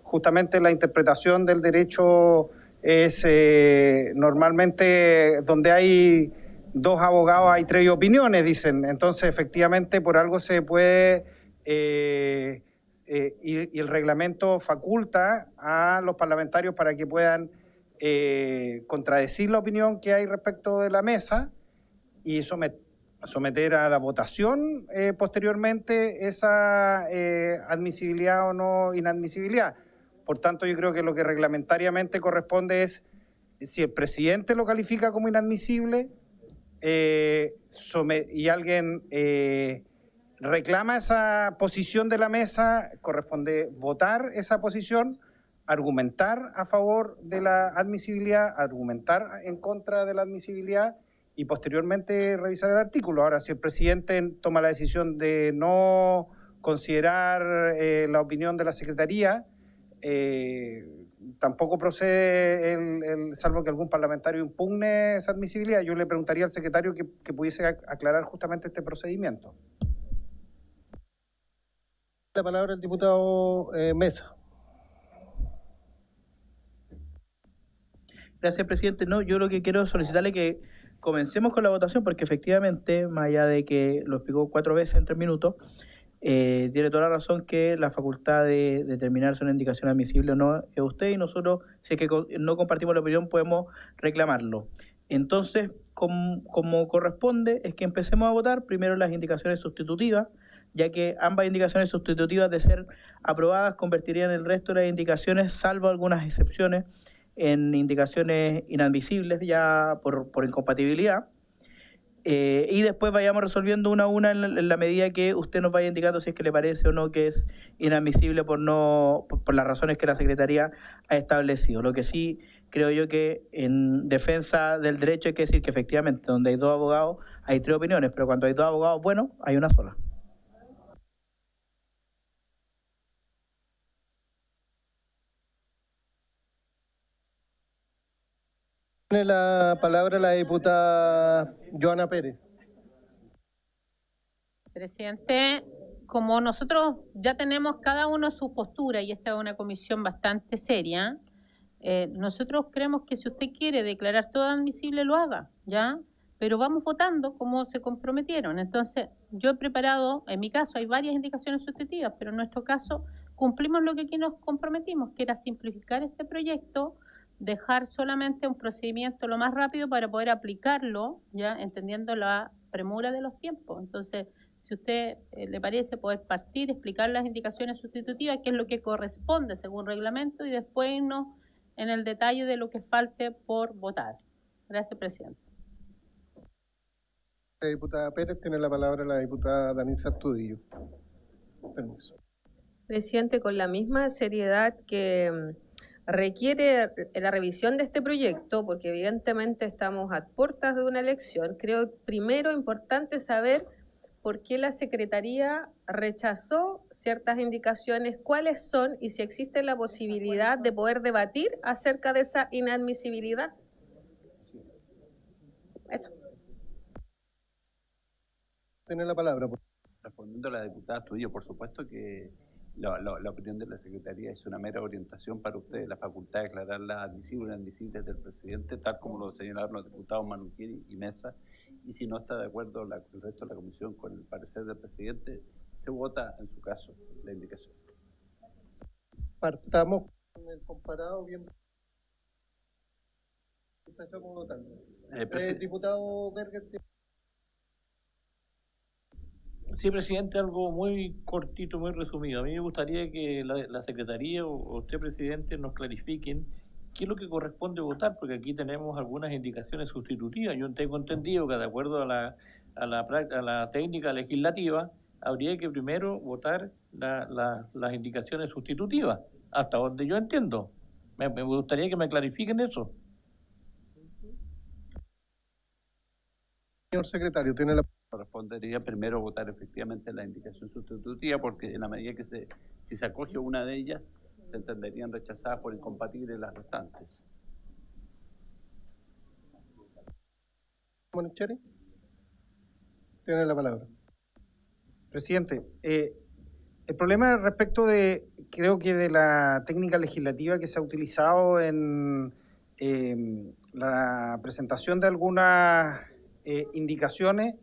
justamente la interpretación del derecho es normalmente donde hay dos abogados hay tres opiniones, dicen. Entonces, efectivamente, por algo se puede, y el reglamento faculta a los parlamentarios para que puedan contradecir la opinión que hay respecto de la mesa y someter a la votación posteriormente esa admisibilidad o no inadmisibilidad. Por tanto, yo creo que lo que reglamentariamente corresponde es, si el presidente lo califica como inadmisible y alguien reclama esa posición de la mesa, corresponde votar esa posición, argumentar a favor de la admisibilidad, argumentar en contra de la admisibilidad y posteriormente revisar el artículo. Ahora, si el presidente toma la decisión de no considerar la opinión de la Secretaría, tampoco procede, salvo que algún parlamentario impugne esa admisibilidad. Yo le preguntaría al secretario que pudiese aclarar justamente este procedimiento. La palabra el diputado Mesa. Gracias, presidente. No, yo lo que quiero solicitarle que comencemos con la votación, porque efectivamente, más allá de que lo explicó 4 veces en 3 minutos, tiene toda la razón que la facultad de determinar si una indicación admisible o no es usted, y nosotros, si es que no compartimos la opinión, podemos reclamarlo. Entonces, como corresponde, es que empecemos a votar primero las indicaciones sustitutivas, ya que ambas indicaciones sustitutivas, de ser aprobadas, convertirían el resto de las indicaciones, salvo algunas excepciones, en indicaciones inadmisibles ya por incompatibilidad. Y después vayamos resolviendo una a una en la medida que usted nos vaya indicando si es que le parece o no que es inadmisible por las razones que la Secretaría ha establecido. Lo que sí creo yo que en defensa del derecho hay que decir que efectivamente donde hay 2 abogados hay 3 opiniones, pero cuando hay 2 abogados buenos hay una sola. Tiene la palabra la diputada Joana Pérez. Presidente, como nosotros ya tenemos cada uno su postura y esta es una comisión bastante seria, nosotros creemos que si usted quiere declarar todo admisible, lo haga, ¿ya? Pero vamos votando como se comprometieron. Entonces, yo he preparado, en mi caso hay varias indicaciones sustitutivas, pero en nuestro caso cumplimos lo que aquí nos comprometimos, que era simplificar este proyecto, dejar solamente un procedimiento lo más rápido para poder aplicarlo, ya entendiendo la premura de los tiempos. Entonces, si usted le parece, poder partir, explicar las indicaciones sustitutivas, qué es lo que corresponde según reglamento, y después irnos en el detalle de lo que falte por votar. Gracias, presidente. La diputada Pérez, tiene la palabra la diputada Danisa Astudillo. Permiso. Presidente, con la misma seriedad que requiere la revisión de este proyecto, porque evidentemente estamos a puertas de una elección, creo primero importante saber por qué la Secretaría rechazó ciertas indicaciones, cuáles son y si existe la posibilidad de poder debatir acerca de esa inadmisibilidad. Eso. Tiene la palabra. Respondiendo a la diputada Astudillo, por supuesto que la opinión de la Secretaría es una mera orientación para ustedes, la facultad de declarar las admisibles e inadmisibles del presidente, tal como lo señalaron los diputados Manuquieri y Mesa, y si no está de acuerdo el resto de la comisión con el parecer del presidente, se vota en su caso la indicación. Partamos con el comparado bien. Empezamos votando. Diputado Berger. Sí, presidente, algo muy cortito, muy resumido. A mí me gustaría que la Secretaría o usted, presidente, nos clarifiquen qué es lo que corresponde votar, porque aquí tenemos algunas indicaciones sustitutivas. Yo tengo entendido que de acuerdo a la técnica legislativa, habría que primero votar las indicaciones sustitutivas, hasta donde yo entiendo. Me gustaría que me clarifiquen eso. Señor secretario, tiene la Correspondería primero votar efectivamente la indicación sustitutiva, porque en la medida que si se acoge una de ellas, se entenderían rechazadas por incompatibles las restantes. Manucheri, tiene la palabra. Presidente, el problema respecto creo que de la técnica legislativa que se ha utilizado en la presentación de algunas indicaciones,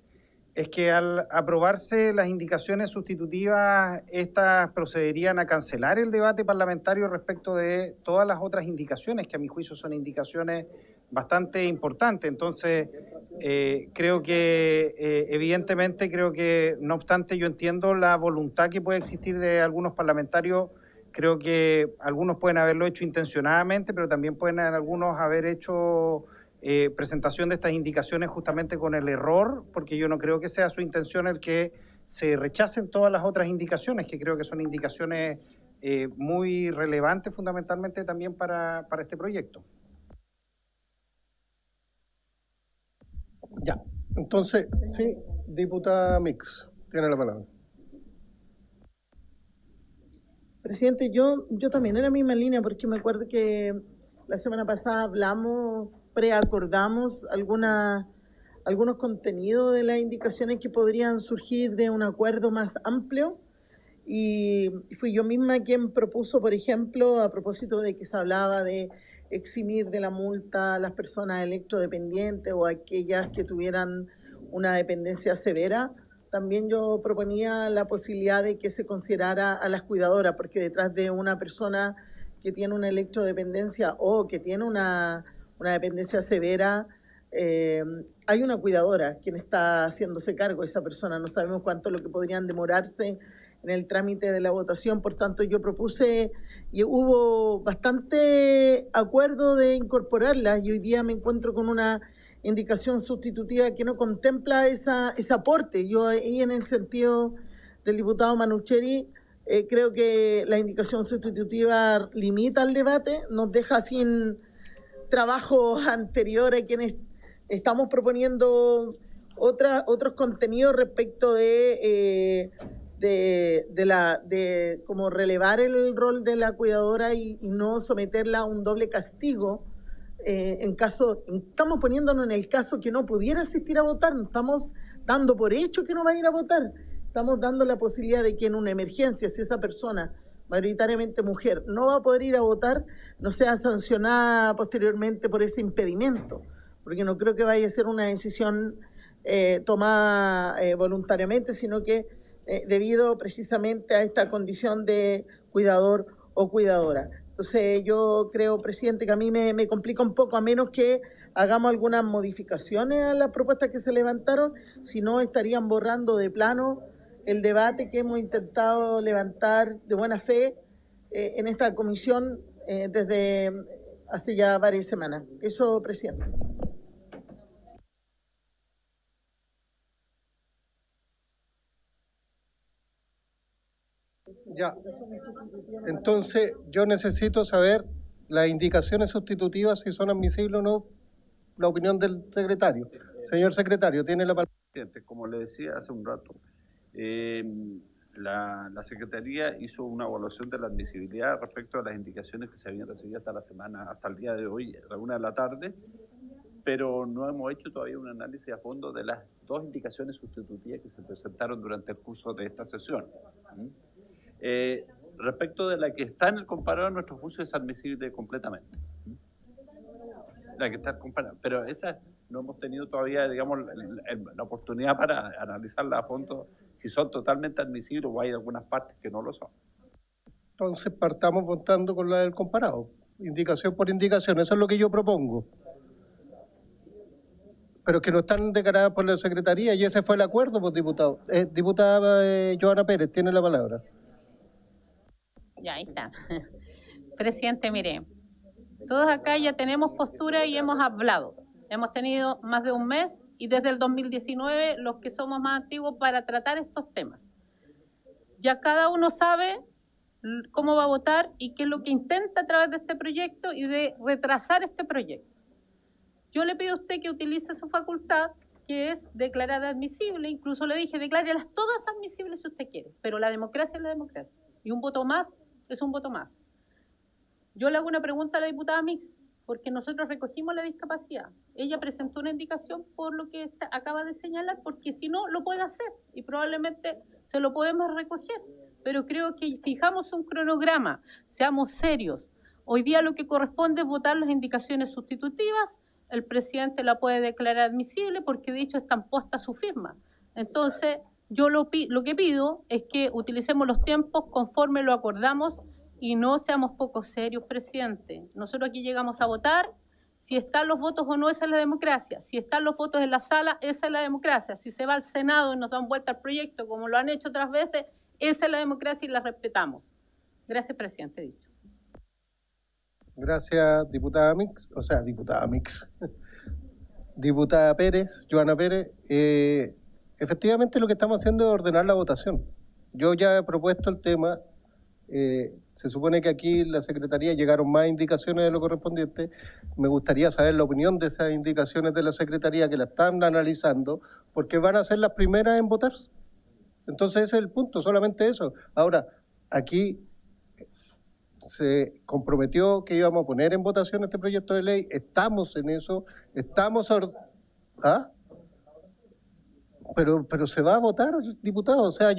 es que al aprobarse las indicaciones sustitutivas, estas procederían a cancelar el debate parlamentario respecto de todas las otras indicaciones, que a mi juicio son indicaciones bastante importantes. Entonces, creo que, evidentemente, no obstante, yo entiendo la voluntad que puede existir de algunos parlamentarios. Creo que algunos pueden haberlo hecho intencionadamente, pero también pueden algunos haber hecho presentación de estas indicaciones justamente con el error, porque yo no creo que sea su intención el que se rechacen todas las otras indicaciones, que creo que son indicaciones muy relevantes fundamentalmente también para este proyecto. Ya, entonces, sí, diputada Mix, tiene la palabra. Presidente, yo también en la misma línea, porque me acuerdo que la semana pasada preacordamos algunos contenidos de las indicaciones que podrían surgir de un acuerdo más amplio, y fui yo misma quien propuso, por ejemplo, a propósito de que se hablaba de eximir de la multa a las personas electrodependientes o aquellas que tuvieran una dependencia severa. También yo proponía la posibilidad de que se considerara a las cuidadoras, porque detrás de una persona que tiene una electrodependencia o que tiene una dependencia severa, hay una cuidadora quien está haciéndose cargo de esa persona. No sabemos cuánto es lo que podrían demorarse en el trámite de la votación. Por tanto, yo propuse y hubo bastante acuerdo de incorporarla, y hoy día me encuentro con una indicación sustitutiva que no contempla ese aporte. Yo ahí, en el sentido del diputado Manucheri, creo que la indicación sustitutiva limita el debate, nos deja sin trabajo anterior a quienes estamos proponiendo otros contenidos respecto de como relevar el rol de la cuidadora y no someterla a un doble castigo estamos poniéndonos en el caso que no pudiera asistir a votar. No estamos dando por hecho que no va a ir a votar, estamos dando la posibilidad de que en una emergencia, si esa persona, mayoritariamente mujer, no va a poder ir a votar, no sea sancionada posteriormente por ese impedimento, porque no creo que vaya a ser una decisión tomada voluntariamente, sino que debido precisamente a esta condición de cuidador o cuidadora. Entonces yo creo, presidente, que a mí me complica un poco, a menos que hagamos algunas modificaciones a las propuestas que se levantaron, si no estarían borrando de plano el debate que hemos intentado levantar de buena fe en esta comisión desde hace ya varias semanas. Eso, presidente. Ya, entonces yo necesito saber las indicaciones sustitutivas, si son admisibles o no, la opinión del secretario. Señor secretario, tiene la palabra. Como le decía hace un rato, la Secretaría hizo una evaluación de la admisibilidad respecto a las indicaciones que se habían recibido hasta el día de hoy, a la 1 de la tarde, pero no hemos hecho todavía un análisis a fondo de las dos indicaciones sustitutivas que se presentaron durante el curso de esta sesión. Respecto de la que está en el comparado, nuestro juicio es admisible completamente. La que está comparada, pero esa no hemos tenido todavía, digamos, la oportunidad para analizarla a fondo, si son totalmente admisibles o hay algunas partes que no lo son. Entonces partamos votando con la del comparado, indicación por indicación, eso es lo que yo propongo. Pero que no están declaradas por la Secretaría, y ese fue el acuerdo, pues, diputado. Diputada Joana Pérez, tiene la palabra. Ya, ahí está. Presidente, mire, todos acá ya tenemos postura y hemos hablado. Hemos tenido más de un mes y desde el 2019 los que somos más antiguos para tratar estos temas. Ya cada uno sabe cómo va a votar y qué es lo que intenta a través de este proyecto y de retrasar este proyecto. Yo le pido a usted que utilice su facultad, que es declarar admisible, incluso le dije, declárelas todas admisibles si usted quiere, pero la democracia es la democracia y un voto más es un voto más. Yo le hago una pregunta a la diputada Mix, porque nosotros recogimos la discapacidad. Ella presentó una indicación por lo que acaba de señalar, porque si no, lo puede hacer y probablemente se lo podemos recoger. Pero creo que fijamos un cronograma, seamos serios. Hoy día lo que corresponde es votar las indicaciones sustitutivas, el presidente la puede declarar admisible porque de hecho están puesta su firma. Entonces, yo lo que pido es que utilicemos los tiempos conforme lo acordamos y no seamos poco serios, presidente. Nosotros aquí llegamos a votar, si están los votos o no, esa es la democracia. Si están los votos en la sala, esa es la democracia. Si se va al Senado y nos dan vuelta al proyecto, como lo han hecho otras veces, esa es la democracia y la respetamos. Gracias, presidente, dicho. Gracias, diputada Mix, diputada Pérez, Joana Pérez. Efectivamente lo que estamos haciendo es ordenar la votación. Yo ya he propuesto el tema. Se supone que aquí la Secretaría llegaron más indicaciones de lo correspondiente. Me gustaría saber la opinión de esas indicaciones de la Secretaría que la están analizando, porque van a ser las primeras en votar. Entonces ese es el punto, solamente eso. Ahora, aquí se comprometió que íbamos a poner en votación este proyecto de ley, estamos en eso, Pero se va a votar, diputado, o sea,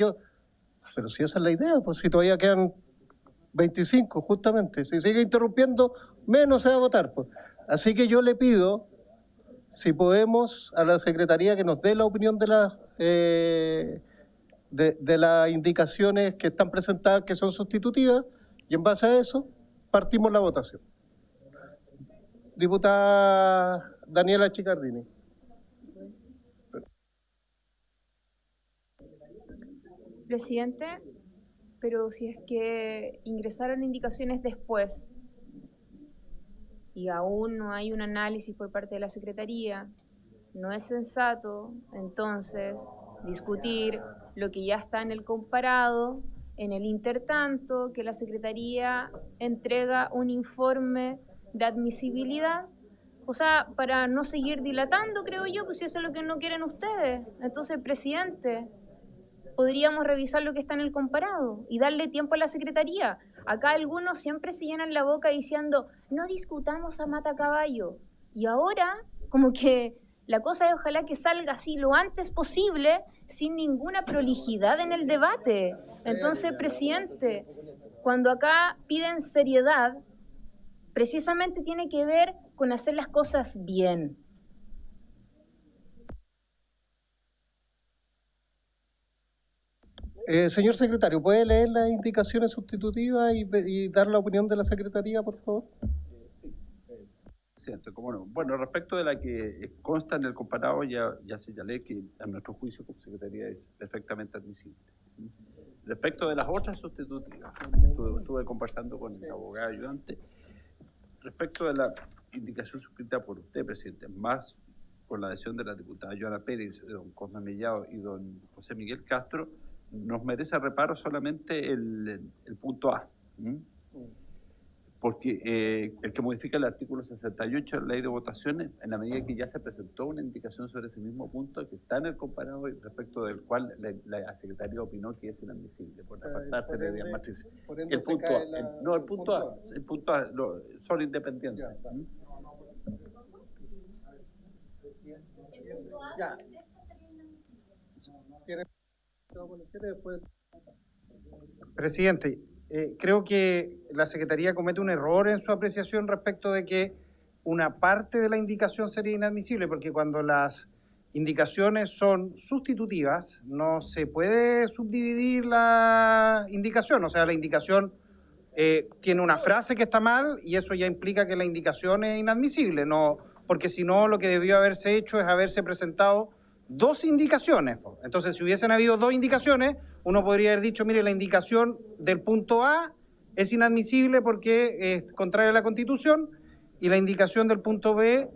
pero si esa es la idea, pues si todavía quedan 25, justamente, si sigue interrumpiendo, menos se va a votar, pues. Así que yo le pido, si podemos, a la Secretaría que nos dé la opinión de las indicaciones que están presentadas, que son sustitutivas, y en base a eso, partimos la votación. Diputada Daniela Chicardini. Presidente, pero si es que ingresaron indicaciones después y aún no hay un análisis por parte de la Secretaría, no es sensato entonces discutir lo que ya está en el comparado, en el intertanto que la Secretaría entrega un informe de admisibilidad, o sea, para no seguir dilatando, creo yo, pues si eso es lo que no quieren ustedes. Entonces, presidente, podríamos revisar lo que está en el comparado y darle tiempo a la Secretaría. Acá algunos siempre se llenan la boca diciendo, no discutamos a matacaballo. Y ahora, como que la cosa es ojalá que salga así lo antes posible, sin ninguna prolijidad en el debate. Entonces, presidente, cuando acá piden seriedad, precisamente tiene que ver con hacer las cosas bien. Señor secretario, ¿puede leer las indicaciones sustitutivas y dar la opinión de la Secretaría, por favor? Presidente, cómo no. Bueno, respecto de la que consta en el comparado, ya señalé que a nuestro juicio como Secretaría es perfectamente admisible. Respecto de las otras sustitutivas, estuve conversando con el abogado ayudante. Respecto de la indicación suscrita por usted, presidente, más por la adhesión de la diputada Joana Pérez, don Cosme Mellado y don José Miguel Castro, nos merece reparo solamente el punto A. Porque el que modifica el artículo 68 de la ley de votaciones, en la medida que ya se presentó una indicación sobre ese mismo punto que está en el comparado y respecto del cual la Secretaría opinó que es inadmisible por apartarse de las matrices. El punto A, el punto A son independientes. Ya. Después. Presidente, creo que la Secretaría comete un error en su apreciación respecto de que una parte de la indicación sería inadmisible, porque cuando las indicaciones son sustitutivas, no se puede subdividir la indicación. O sea, la indicación tiene una frase que está mal y eso ya implica que la indicación es inadmisible, no, porque si no, lo que debió haberse hecho es haberse presentado dos indicaciones. Entonces, si hubiesen habido dos indicaciones, uno podría haber dicho, mire, la indicación del punto A es inadmisible porque es contraria a la Constitución y la indicación del punto B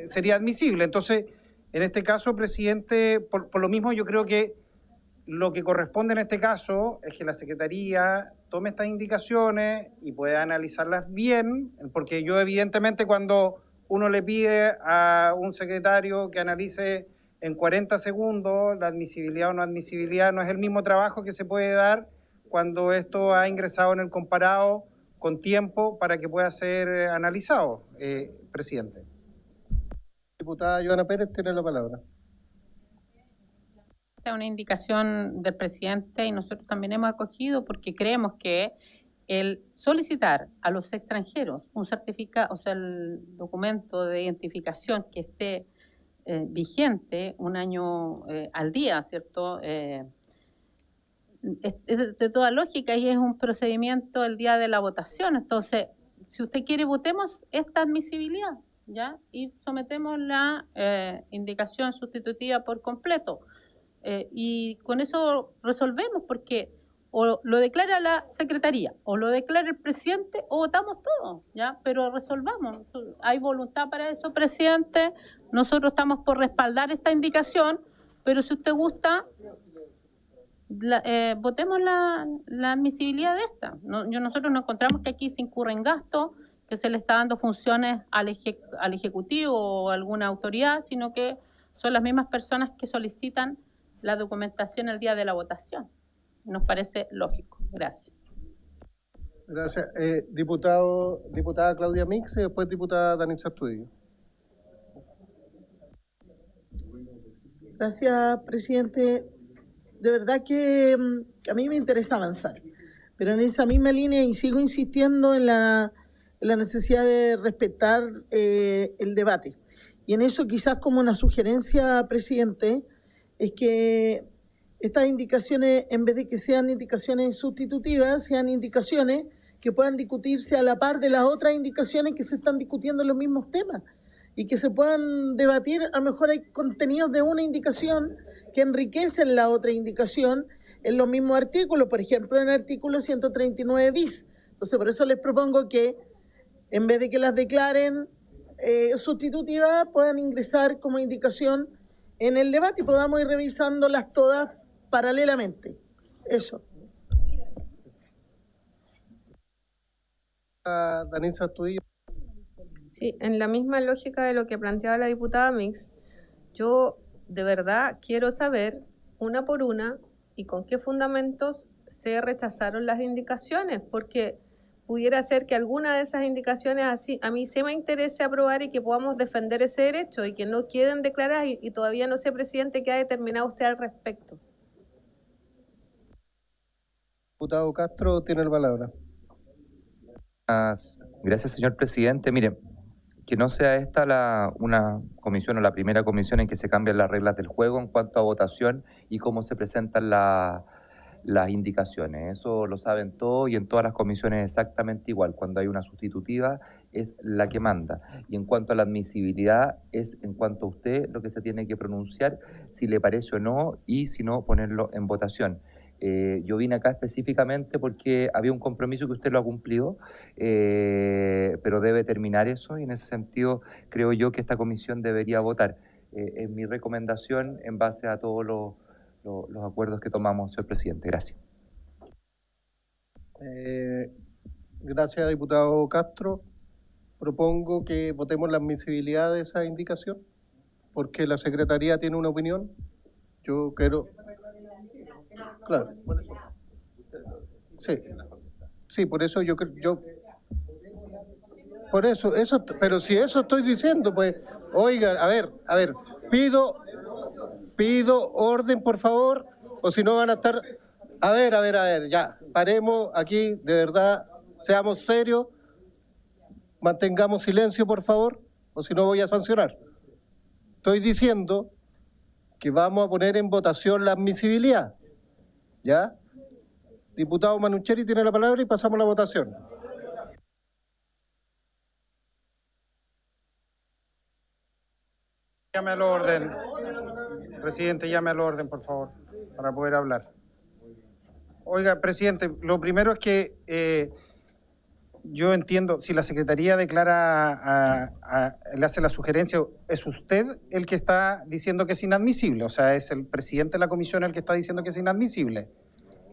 sería admisible. Entonces, en este caso, presidente, por lo mismo yo creo que lo que corresponde en este caso es que la Secretaría tome estas indicaciones y pueda analizarlas bien, porque yo evidentemente cuando uno le pide a un secretario que analice en 40 segundos la admisibilidad o no admisibilidad, no es el mismo trabajo que se puede dar cuando esto ha ingresado en el comparado con tiempo para que pueda ser analizado, presidente. Diputada Joana Pérez tiene la palabra. Una indicación del presidente y nosotros también hemos acogido porque creemos que el solicitar a los extranjeros un certificado, o sea, el documento de identificación que esté vigente un año al día, ¿cierto? Es de toda lógica y es un procedimiento el día de la votación. Entonces, si usted quiere, votemos esta admisibilidad, ¿ya? Y sometemos la indicación sustitutiva por completo. Y con eso resolvemos, porque o lo declara la Secretaría, o lo declara el presidente, o votamos todos, ¿ya? Pero resolvamos. Hay voluntad para eso, presidente. Nosotros estamos por respaldar esta indicación, pero si usted gusta, votemos la admisibilidad de esta. Nosotros nos encontramos que aquí se incurre en gasto, que se le está dando funciones al Ejecutivo o a alguna autoridad, sino que son las mismas personas que solicitan la documentación el día de la votación. Nos parece lógico. Gracias. Gracias. Diputada Claudia Mix y después diputada Danitza Astudillo. Gracias, presidente. De verdad que a mí me interesa avanzar, pero en esa misma línea y sigo insistiendo en la necesidad de respetar el debate. Y en eso quizás como una sugerencia, presidente, es que estas indicaciones, en vez de que sean indicaciones sustitutivas, sean indicaciones que puedan discutirse a la par de las otras indicaciones que se están discutiendo en los mismos temas y que se puedan debatir. A lo mejor hay contenidos de una indicación que enriquecen la otra indicación en los mismos artículos, por ejemplo, en el artículo 139 bis. Entonces, por eso les propongo que, en vez de que las declaren sustitutivas, puedan ingresar como indicación en el debate y podamos ir revisándolas todas paralelamente. Eso. Danitza Astudillo. Sí, en la misma lógica de lo que planteaba la diputada Mix, yo de verdad quiero saber una por una y con qué fundamentos se rechazaron las indicaciones, porque pudiera ser que alguna de esas indicaciones así a mí sí me interese aprobar y que podamos defender ese derecho y que no queden declaradas y todavía no sé, presidente, qué ha determinado usted al respecto. Diputado Castro tiene la palabra. Gracias, señor presidente. Mire, que no sea esta una comisión o la primera comisión en que se cambian las reglas del juego en cuanto a votación y cómo se presentan las indicaciones. Eso lo saben todos y en todas las comisiones exactamente igual. Cuando hay una sustitutiva es la que manda. Y en cuanto a la admisibilidad es en cuanto a usted lo que se tiene que pronunciar, si le parece o no, y si no, ponerlo en votación. Yo vine acá específicamente porque había un compromiso que usted lo ha cumplido, pero debe terminar eso y en ese sentido creo yo que esta comisión debería votar. Es mi recomendación en base a todos los acuerdos que tomamos, señor presidente. Gracias. Gracias, diputado Castro. Propongo que votemos la admisibilidad de esa indicación, porque la Secretaría tiene una opinión. Yo quiero... Claro. Sí, por eso yo Por eso, pero si eso estoy diciendo, pues, oigan, a ver, pido orden, por favor, o si no van a estar, a ver, ya, paremos aquí, de verdad, seamos serios, mantengamos silencio, por favor, o si no voy a sancionar. Estoy diciendo que vamos a poner en votación la admisibilidad, ¿ya? Diputado Manucheri tiene la palabra y pasamos a la votación. Llame al orden. Presidente, llame al orden, por favor, para poder hablar. Oiga, presidente, lo primero es que yo entiendo, si la Secretaría declara, le hace la sugerencia, es usted el que está diciendo que es inadmisible, o sea, es el presidente de la comisión el que está diciendo que es inadmisible.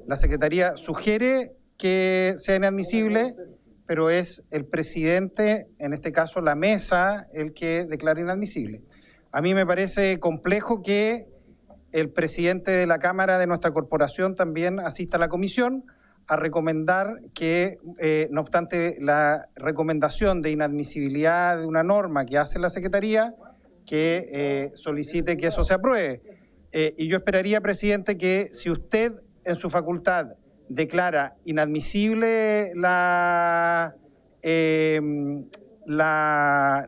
La Secretaría sugiere que sea inadmisible, pero es el presidente, en este caso la mesa, el que declara inadmisible. A mí me parece complejo que el presidente de la Cámara de nuestra corporación también asista a la comisión a recomendar que, no obstante la recomendación de inadmisibilidad de una norma que hace la Secretaría, que solicite que eso se apruebe. Y yo esperaría, presidente, que si usted en su facultad declara inadmisible la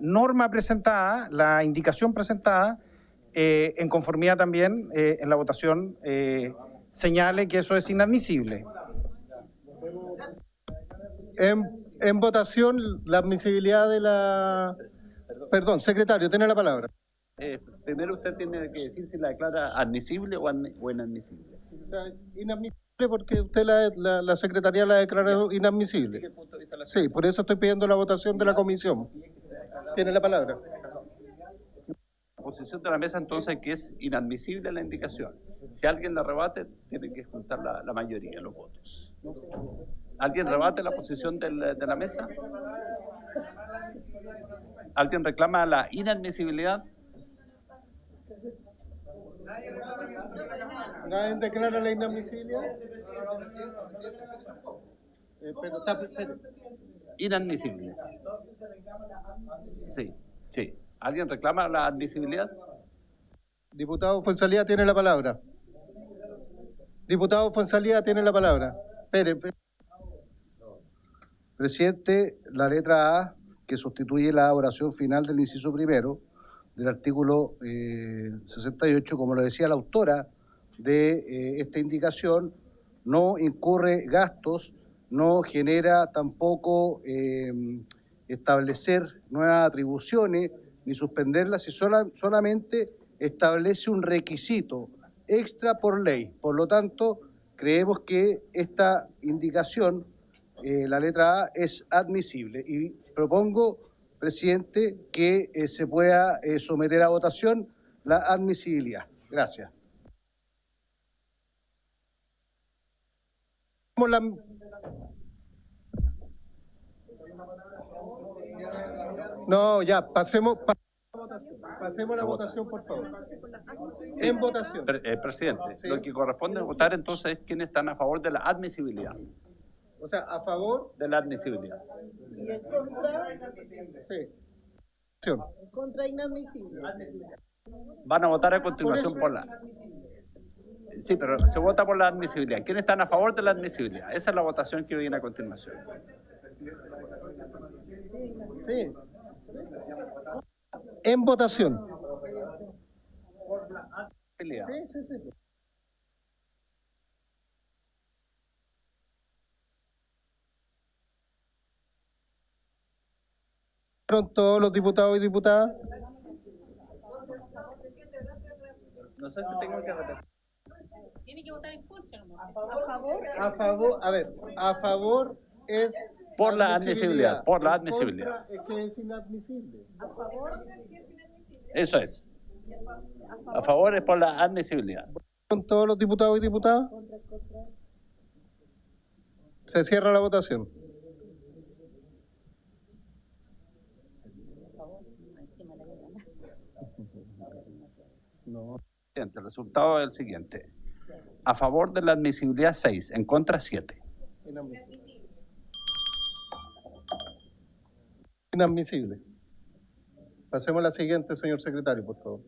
norma presentada, la indicación presentada, en conformidad también en la votación señale que eso es inadmisible. En votación la admisibilidad de la... Perdón, secretario, tiene la palabra. Primero usted tiene que decir si la declara admisible o inadmisible. O sea, inadmisible porque usted la Secretaría la declaró inadmisible. Sí, por eso estoy pidiendo la votación de la comisión. Tiene la palabra. Posición de la mesa entonces que es inadmisible la indicación. Si alguien la rebate, tiene que juntar la mayoría de los votos. ¿Alguien rebate la posición de la mesa? ¿Alguien reclama la inadmisibilidad? ¿Nadie declara la inadmisibilidad? Inadmisible. Sí. ¿Alguien reclama la admisibilidad? Diputado Fuenzalía tiene la palabra. Diputado Fuenzalía tiene la palabra. Espere. Presidente, la letra A, que sustituye la oración final del inciso primero del artículo 68, como lo decía la autora de esta indicación, no incurre gastos, no genera tampoco establecer nuevas atribuciones ni suspenderlas, y solamente establece un requisito extra por ley. Por lo tanto, creemos que esta indicación, la letra A, es admisible. Y propongo, presidente, que se pueda someter a votación la admisibilidad. Gracias. No, ya, pasemos la votación, por favor. En votación. Presidente, Sí. lo que corresponde votar entonces es quiénes están a favor de la admisibilidad. O sea, a favor de la admisibilidad. ¿Y en contra? Sí. Contra inadmisible. Van a votar a continuación por la... Sí, pero se vota por la admisibilidad. ¿Quiénes están a favor de la admisibilidad? Esa es la votación que viene a continuación. Sí. En votación. Sí. Todos los diputados y diputadas. No sé si tengo que repetir. Tiene que votar en contra. A favor es por la admisibilidad. Por la En admisibilidad. contra es que es inadmisible. Eso es. A favor es por la admisibilidad. ¿Con todos los diputados y diputadas? Se cierra la votación. El resultado es el siguiente. A favor de la admisibilidad 6, en contra 7. Inadmisible. Pasemos a la siguiente, señor secretario, por favor.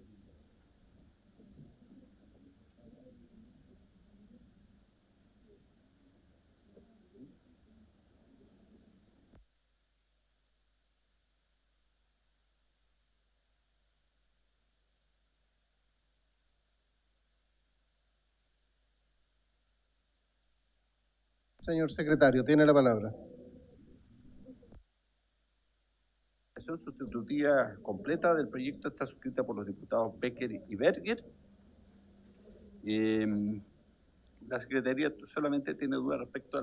Señor secretario, tiene la palabra. La versión sustitutiva completa del proyecto está suscrita por los diputados Becker y Berger. La Secretaría solamente tiene duda respecto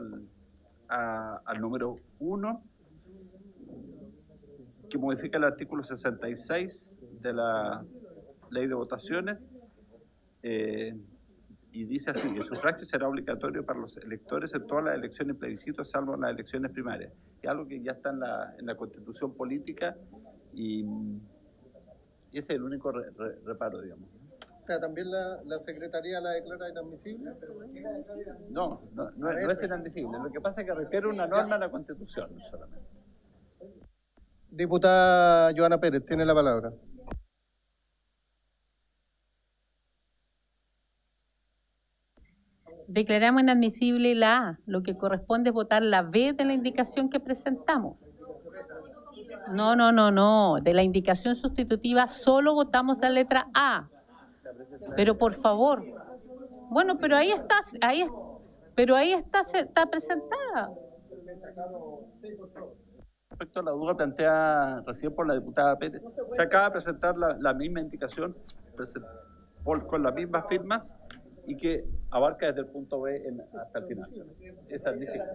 al número 1, que modifica el artículo 66 de la Ley de Votaciones, y dice así: el sufragio será obligatorio para los electores en todas las elecciones y plebiscitos, salvo en las elecciones primarias. Es algo que ya está en la Constitución política, y ese es el único reparo, digamos. O sea, ¿también la Secretaría la declara inadmisible? No es inadmisible. Lo que pasa es que requiere una norma de la Constitución solamente. Diputada Joana Pérez, tiene la palabra. Declaramos inadmisible la A. Lo que corresponde es votar la B de la indicación que presentamos. No. De la indicación sustitutiva solo votamos la letra A. Pero por favor. Bueno, pero ahí está presentada. Respecto a la duda planteada recién por la diputada Pérez, se acaba de presentar la misma indicación con las mismas firmas y que abarca desde el punto B hasta el final. Es admisible.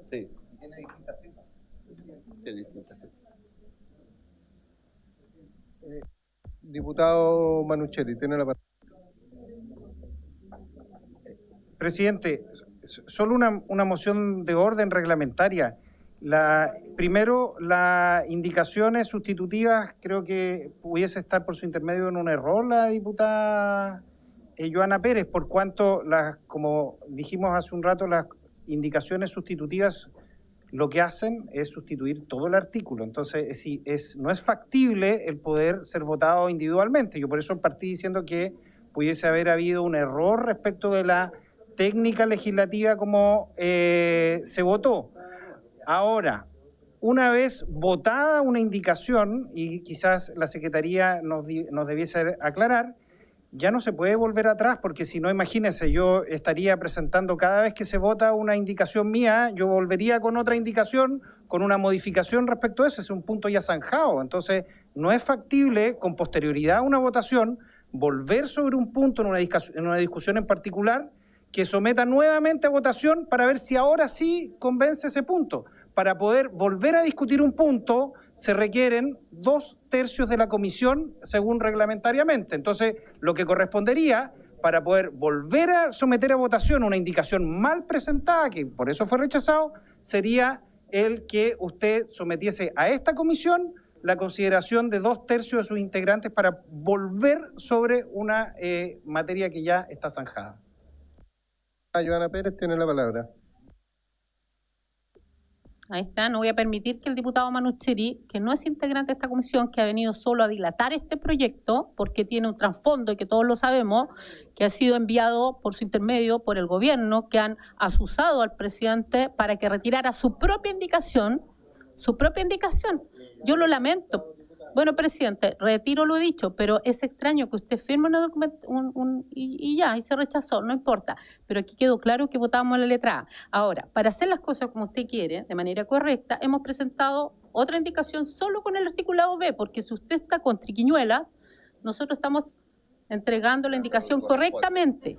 Sí. Tiene distintas firmas. Diputado Manuchelli, tiene la palabra. Presidente, solo una moción de orden reglamentaria. Primero, las indicaciones sustitutivas, creo que pudiese estar por su intermedio en un error la diputada Joana Pérez, por cuanto, como dijimos hace un rato, las indicaciones sustitutivas lo que hacen es sustituir todo el artículo. Entonces, no es factible el poder ser votado individualmente. Yo por eso partí diciendo que pudiese haber habido un error respecto de la técnica legislativa como se votó. Ahora, una vez votada una indicación, y quizás la Secretaría nos debiese aclarar, ya no se puede volver atrás, porque si no, imagínense, yo estaría presentando cada vez que se vota una indicación mía, yo volvería con otra indicación, con una modificación respecto a eso, es un punto ya zanjado. Entonces, no es factible, con posterioridad a una votación, volver sobre un punto en una discusión en particular, que someta nuevamente a votación para ver si ahora sí convence ese punto. Para poder volver a discutir un punto, se requieren 2/3 de la comisión, según reglamentariamente. Entonces, lo que correspondería para poder volver a someter a votación una indicación mal presentada, que por eso fue rechazado, sería el que usted sometiese a esta comisión la consideración de 2/3 de sus integrantes para volver sobre una materia que ya está zanjada. Joana Pérez tiene la palabra. Ahí está, no voy a permitir que el diputado Manuchelli, que no es integrante de esta comisión, que ha venido solo a dilatar este proyecto, porque tiene un trasfondo, y que todos lo sabemos, que ha sido enviado por su intermedio por el gobierno, que han asusado al presidente para que retirara su propia indicación. Yo lo lamento. Bueno, presidente, retiro lo he dicho, pero es extraño que usted firme un documento y se rechazó, no importa. Pero aquí quedó claro que votamos la letra A. Ahora, para hacer las cosas como usted quiere, de manera correcta, hemos presentado otra indicación solo con el articulado B, porque si usted está con triquiñuelas, nosotros estamos entregando la indicación correctamente,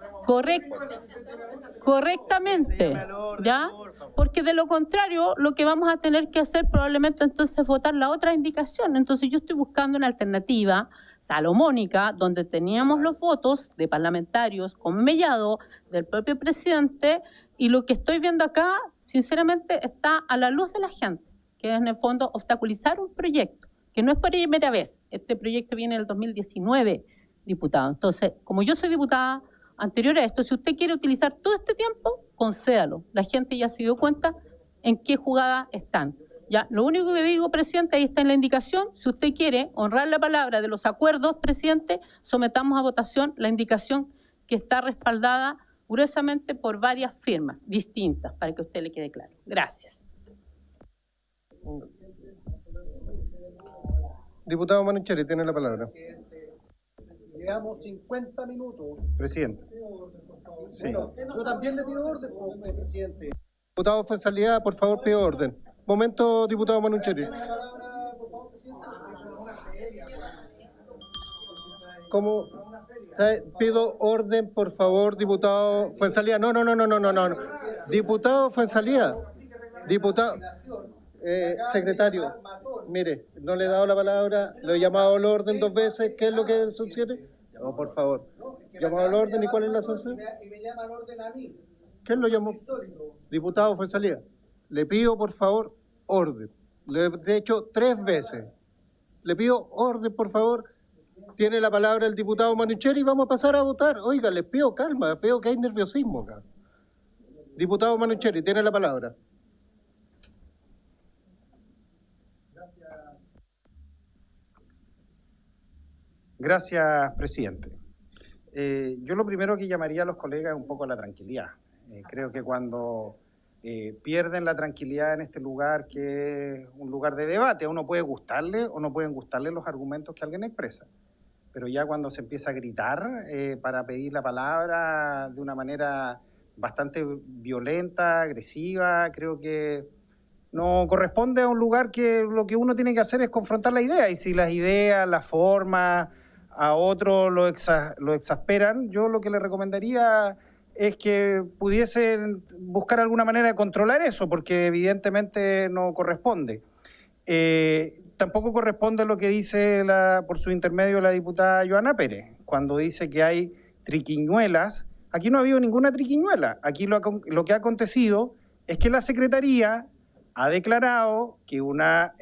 ¿ya? Porque de lo contrario, lo que vamos a tener que hacer probablemente entonces es votar la otra indicación. Entonces yo estoy buscando una alternativa salomónica, donde teníamos los votos de parlamentarios con Mellado, del propio presidente, y lo que estoy viendo acá, sinceramente, está a la luz de la gente, que es en el fondo obstaculizar un proyecto, que no es por primera vez. Este proyecto viene del 2019, diputado. Entonces, como yo soy diputada anterior a esto, si usted quiere utilizar todo este tiempo, concédalo. La gente ya se dio cuenta en qué jugada están. Ya, lo único que digo, presidente, ahí está en la indicación, si usted quiere honrar la palabra de los acuerdos, presidente, sometamos a votación la indicación que está respaldada gruesamente por varias firmas distintas, para que a usted le quede claro. Gracias. Diputado Manucheri, tiene la palabra. Llevamos 50 minutos. Presidente. Sí. Bueno, yo también le pido orden, presidente. Diputado Fuenzalía, por favor, pido orden. Momento, diputado Manucheri. ¿Cómo? Pido orden, por favor, diputado Fuenzalía. No. Diputado Fuenzalía. Diputado. Secretario, mire, no le he dado la palabra, lo he llamado al orden 2 veces. ¿Qué es lo que sucede? No, por favor. ¿Llamado al orden y cuál es la sanción? Y me llama al orden a mí. ¿Quién lo llamó? Diputado Fuenzalía, le pido por favor orden. Le he hecho 3 veces. Le pido orden, por favor. Tiene la palabra el diputado Manucheri y vamos a pasar a votar. Oiga, les pido calma, veo que hay nerviosismo acá. Diputado Manucheri, tiene la palabra. Gracias, presidente. Yo lo primero que llamaría a los colegas es un poco a la tranquilidad. Creo que cuando pierden la tranquilidad en este lugar, que es un lugar de debate, a uno puede gustarle o no pueden gustarle los argumentos que alguien expresa, pero ya cuando se empieza a gritar para pedir la palabra de una manera bastante violenta, agresiva, creo que no corresponde a un lugar que lo que uno tiene que hacer es confrontar la idea, y si las ideas, la forma, a otros lo exasperan, yo lo que le recomendaría es que pudiesen buscar alguna manera de controlar eso, porque evidentemente no corresponde. Tampoco corresponde lo que dice por su intermedio la diputada Joana Pérez, cuando dice que hay triquiñuelas. Aquí no ha habido ninguna triquiñuela. Aquí lo que ha acontecido es que la Secretaría ha declarado que una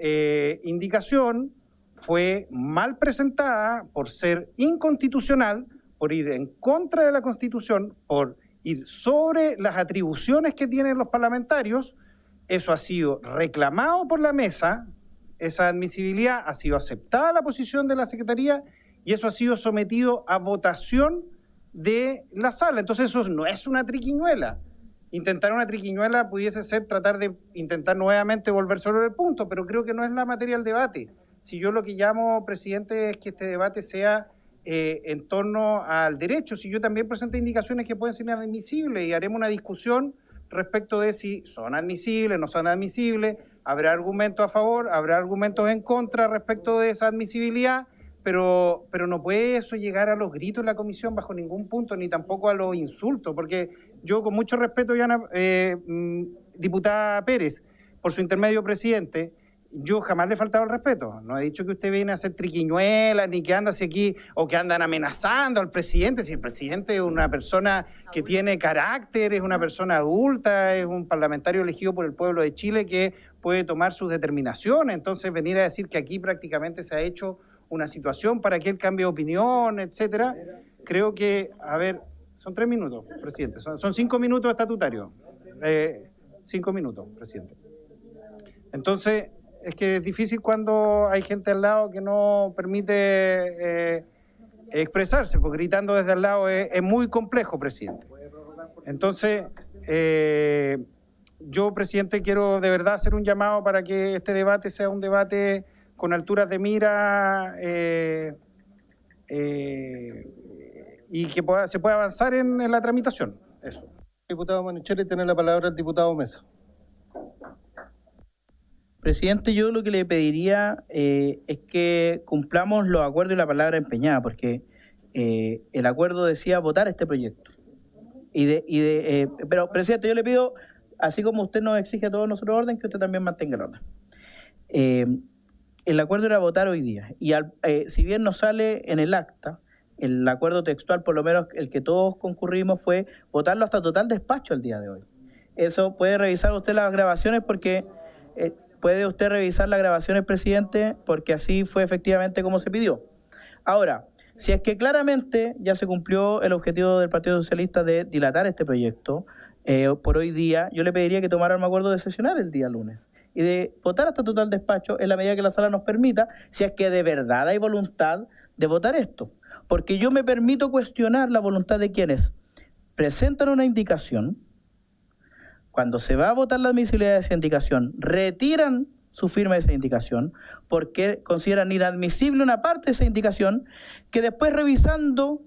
indicación fue mal presentada por ser inconstitucional, por ir en contra de la Constitución, por ir sobre las atribuciones que tienen los parlamentarios. Eso ha sido reclamado por la mesa, esa admisibilidad ha sido aceptada la posición de la Secretaría y eso ha sido sometido a votación de la sala. Entonces eso no es una triquiñuela. Intentar una triquiñuela pudiese ser tratar de intentar nuevamente volver sobre el punto, pero creo que no es la materia del debate. Si yo lo que llamo, presidente, es que este debate sea en torno al derecho, si yo también presenté indicaciones que pueden ser inadmisibles y haremos una discusión respecto de si son admisibles, no son admisibles, habrá argumentos a favor, habrá argumentos en contra respecto de esa admisibilidad, pero no puede eso llegar a los gritos en la comisión bajo ningún punto, ni tampoco a los insultos, porque yo con mucho respeto, diputada Pérez, por su intermedio, presidente, yo jamás le he faltado el respeto. No he dicho que usted viene a hacer triquiñuelas, ni que anda hacia aquí, o que andan amenazando al presidente. Si el presidente es una persona que tiene carácter, es una persona adulta, es un parlamentario elegido por el pueblo de Chile que puede tomar sus determinaciones. Entonces, venir a decir que aquí prácticamente se ha hecho una situación para que él cambie de opinión, etcétera, creo que, a ver, son 3 minutos, presidente, son 5 minutos estatutarios. 5 minutos, presidente. Entonces, es que es difícil cuando hay gente al lado que no permite expresarse, porque gritando desde al lado es muy complejo, presidente. Entonces, yo, presidente, quiero de verdad hacer un llamado para que este debate sea un debate con alturas de mira y que se pueda avanzar en la tramitación. Eso. Diputado Manucheri, tiene la palabra el diputado Mesa. Presidente, yo lo que le pediría es que cumplamos los acuerdos y la palabra empeñada, porque el acuerdo decía votar este proyecto. Pero, presidente, yo le pido, así como usted nos exige a todos nosotros orden, que usted también mantenga el orden. El acuerdo era votar hoy día, y si bien no sale en el acta, el acuerdo textual, por lo menos el que todos concurrimos, fue votarlo hasta total despacho el día de hoy. Eso puede revisar usted las grabaciones, porque... puede usted revisar las grabaciones, presidente, porque así fue efectivamente como se pidió. Ahora, si es que claramente ya se cumplió el objetivo del Partido Socialista de dilatar este proyecto por hoy día, yo le pediría que tomara un acuerdo de sesionar el día lunes y de votar hasta total despacho en la medida que la sala nos permita, si es que de verdad hay voluntad de votar esto. Porque yo me permito cuestionar la voluntad de quienes presentan una indicación, cuando se va a votar la admisibilidad de esa indicación, retiran su firma de esa indicación, porque consideran inadmisible una parte de esa indicación, que después revisando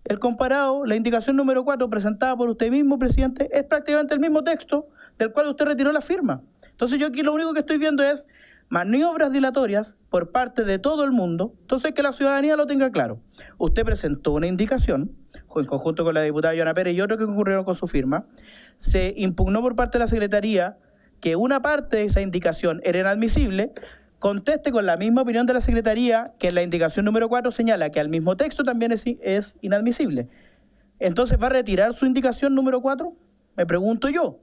el comparado, la indicación número 4 presentada por usted mismo, presidente, es prácticamente el mismo texto del cual usted retiró la firma. Entonces yo aquí lo único que estoy viendo es maniobras dilatorias por parte de todo el mundo. Entonces que la ciudadanía lo tenga claro. Usted presentó una indicación, en conjunto con la diputada Joana Pérez y otros que concurrieron con su firma. Se impugnó por parte de la Secretaría que una parte de esa indicación era inadmisible. Conteste con la misma opinión de la Secretaría que en la indicación número 4 señala que al mismo texto también es inadmisible. Entonces, ¿va a retirar su indicación número 4? Me pregunto yo,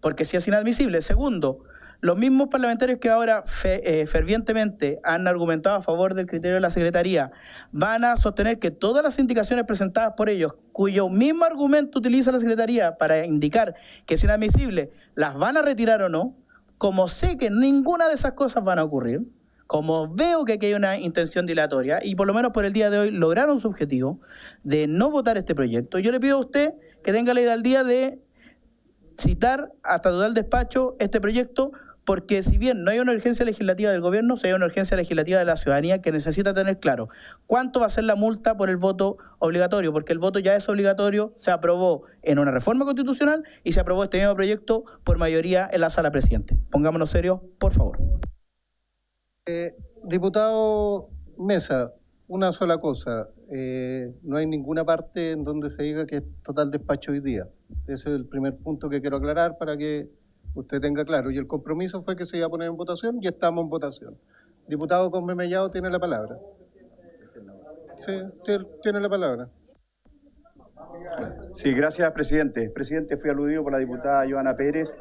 porque si es inadmisible. Segundo, los mismos parlamentarios que ahora fervientemente han argumentado a favor del criterio de la Secretaría van a sostener que todas las indicaciones presentadas por ellos, cuyo mismo argumento utiliza la Secretaría para indicar que es inadmisible, las van a retirar o no. Como sé que ninguna de esas cosas van a ocurrir, como veo que aquí hay una intención dilatoria y por lo menos por el día de hoy lograron su objetivo de no votar este proyecto, yo le pido a usted que tenga la hidalguía de citar hasta total despacho este proyecto, porque si bien no hay una urgencia legislativa del gobierno, sí hay una urgencia legislativa de la ciudadanía que necesita tener claro cuánto va a ser la multa por el voto obligatorio, porque el voto ya es obligatorio, se aprobó en una reforma constitucional y se aprobó este mismo proyecto por mayoría en la sala, presidente. Pongámonos serios, por favor. Diputado Mesa, una sola cosa. No hay ninguna parte en donde se diga que es total despacho hoy día. Ese es el primer punto que quiero aclarar para que usted tenga claro. Y el compromiso fue que se iba a poner en votación y estamos en votación. Diputado Cosme Mellado tiene la palabra. Sí, tiene la palabra. Sí, gracias, presidente. Presidente, fui aludido por la diputada Joana Pérez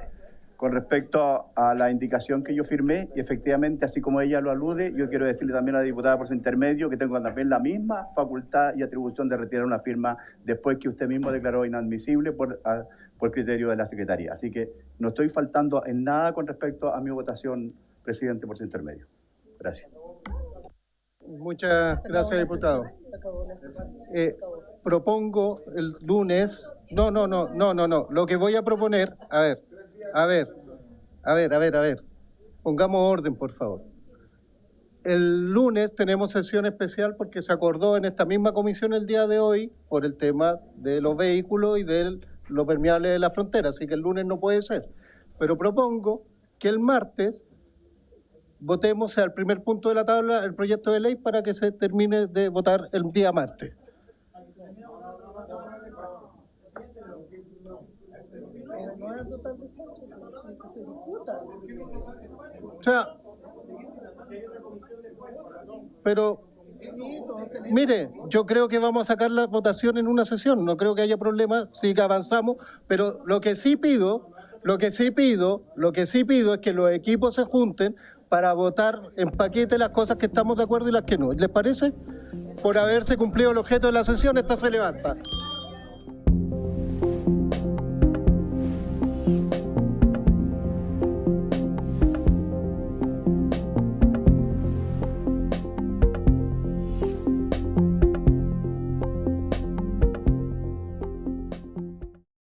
con respecto a la indicación que yo firmé y efectivamente, así como ella lo alude, yo quiero decirle también a la diputada por su intermedio que tengo también la misma facultad y atribución de retirar una firma después que usted mismo declaró inadmisible por criterio de la Secretaría. Así que no estoy faltando en nada con respecto a mi votación, presidente, por su intermedio. Gracias. Muchas gracias, diputado. Propongo el lunes... No. Lo que voy a proponer... A ver. Pongamos orden, por favor. El lunes tenemos sesión especial porque se acordó en esta misma comisión el día de hoy por el tema de los vehículos y de lo permeable de la frontera, así que el lunes no puede ser. Pero propongo que el martes votemos al primer punto de la tabla el proyecto de ley para que se termine de votar el día martes. O sea, pero mire, yo creo que vamos a sacar la votación en una sesión, no creo que haya problema si avanzamos, pero lo que sí pido es que los equipos se junten para votar en paquete las cosas que estamos de acuerdo y las que no. ¿Les parece? Por haberse cumplido el objeto de la sesión, esta se levanta.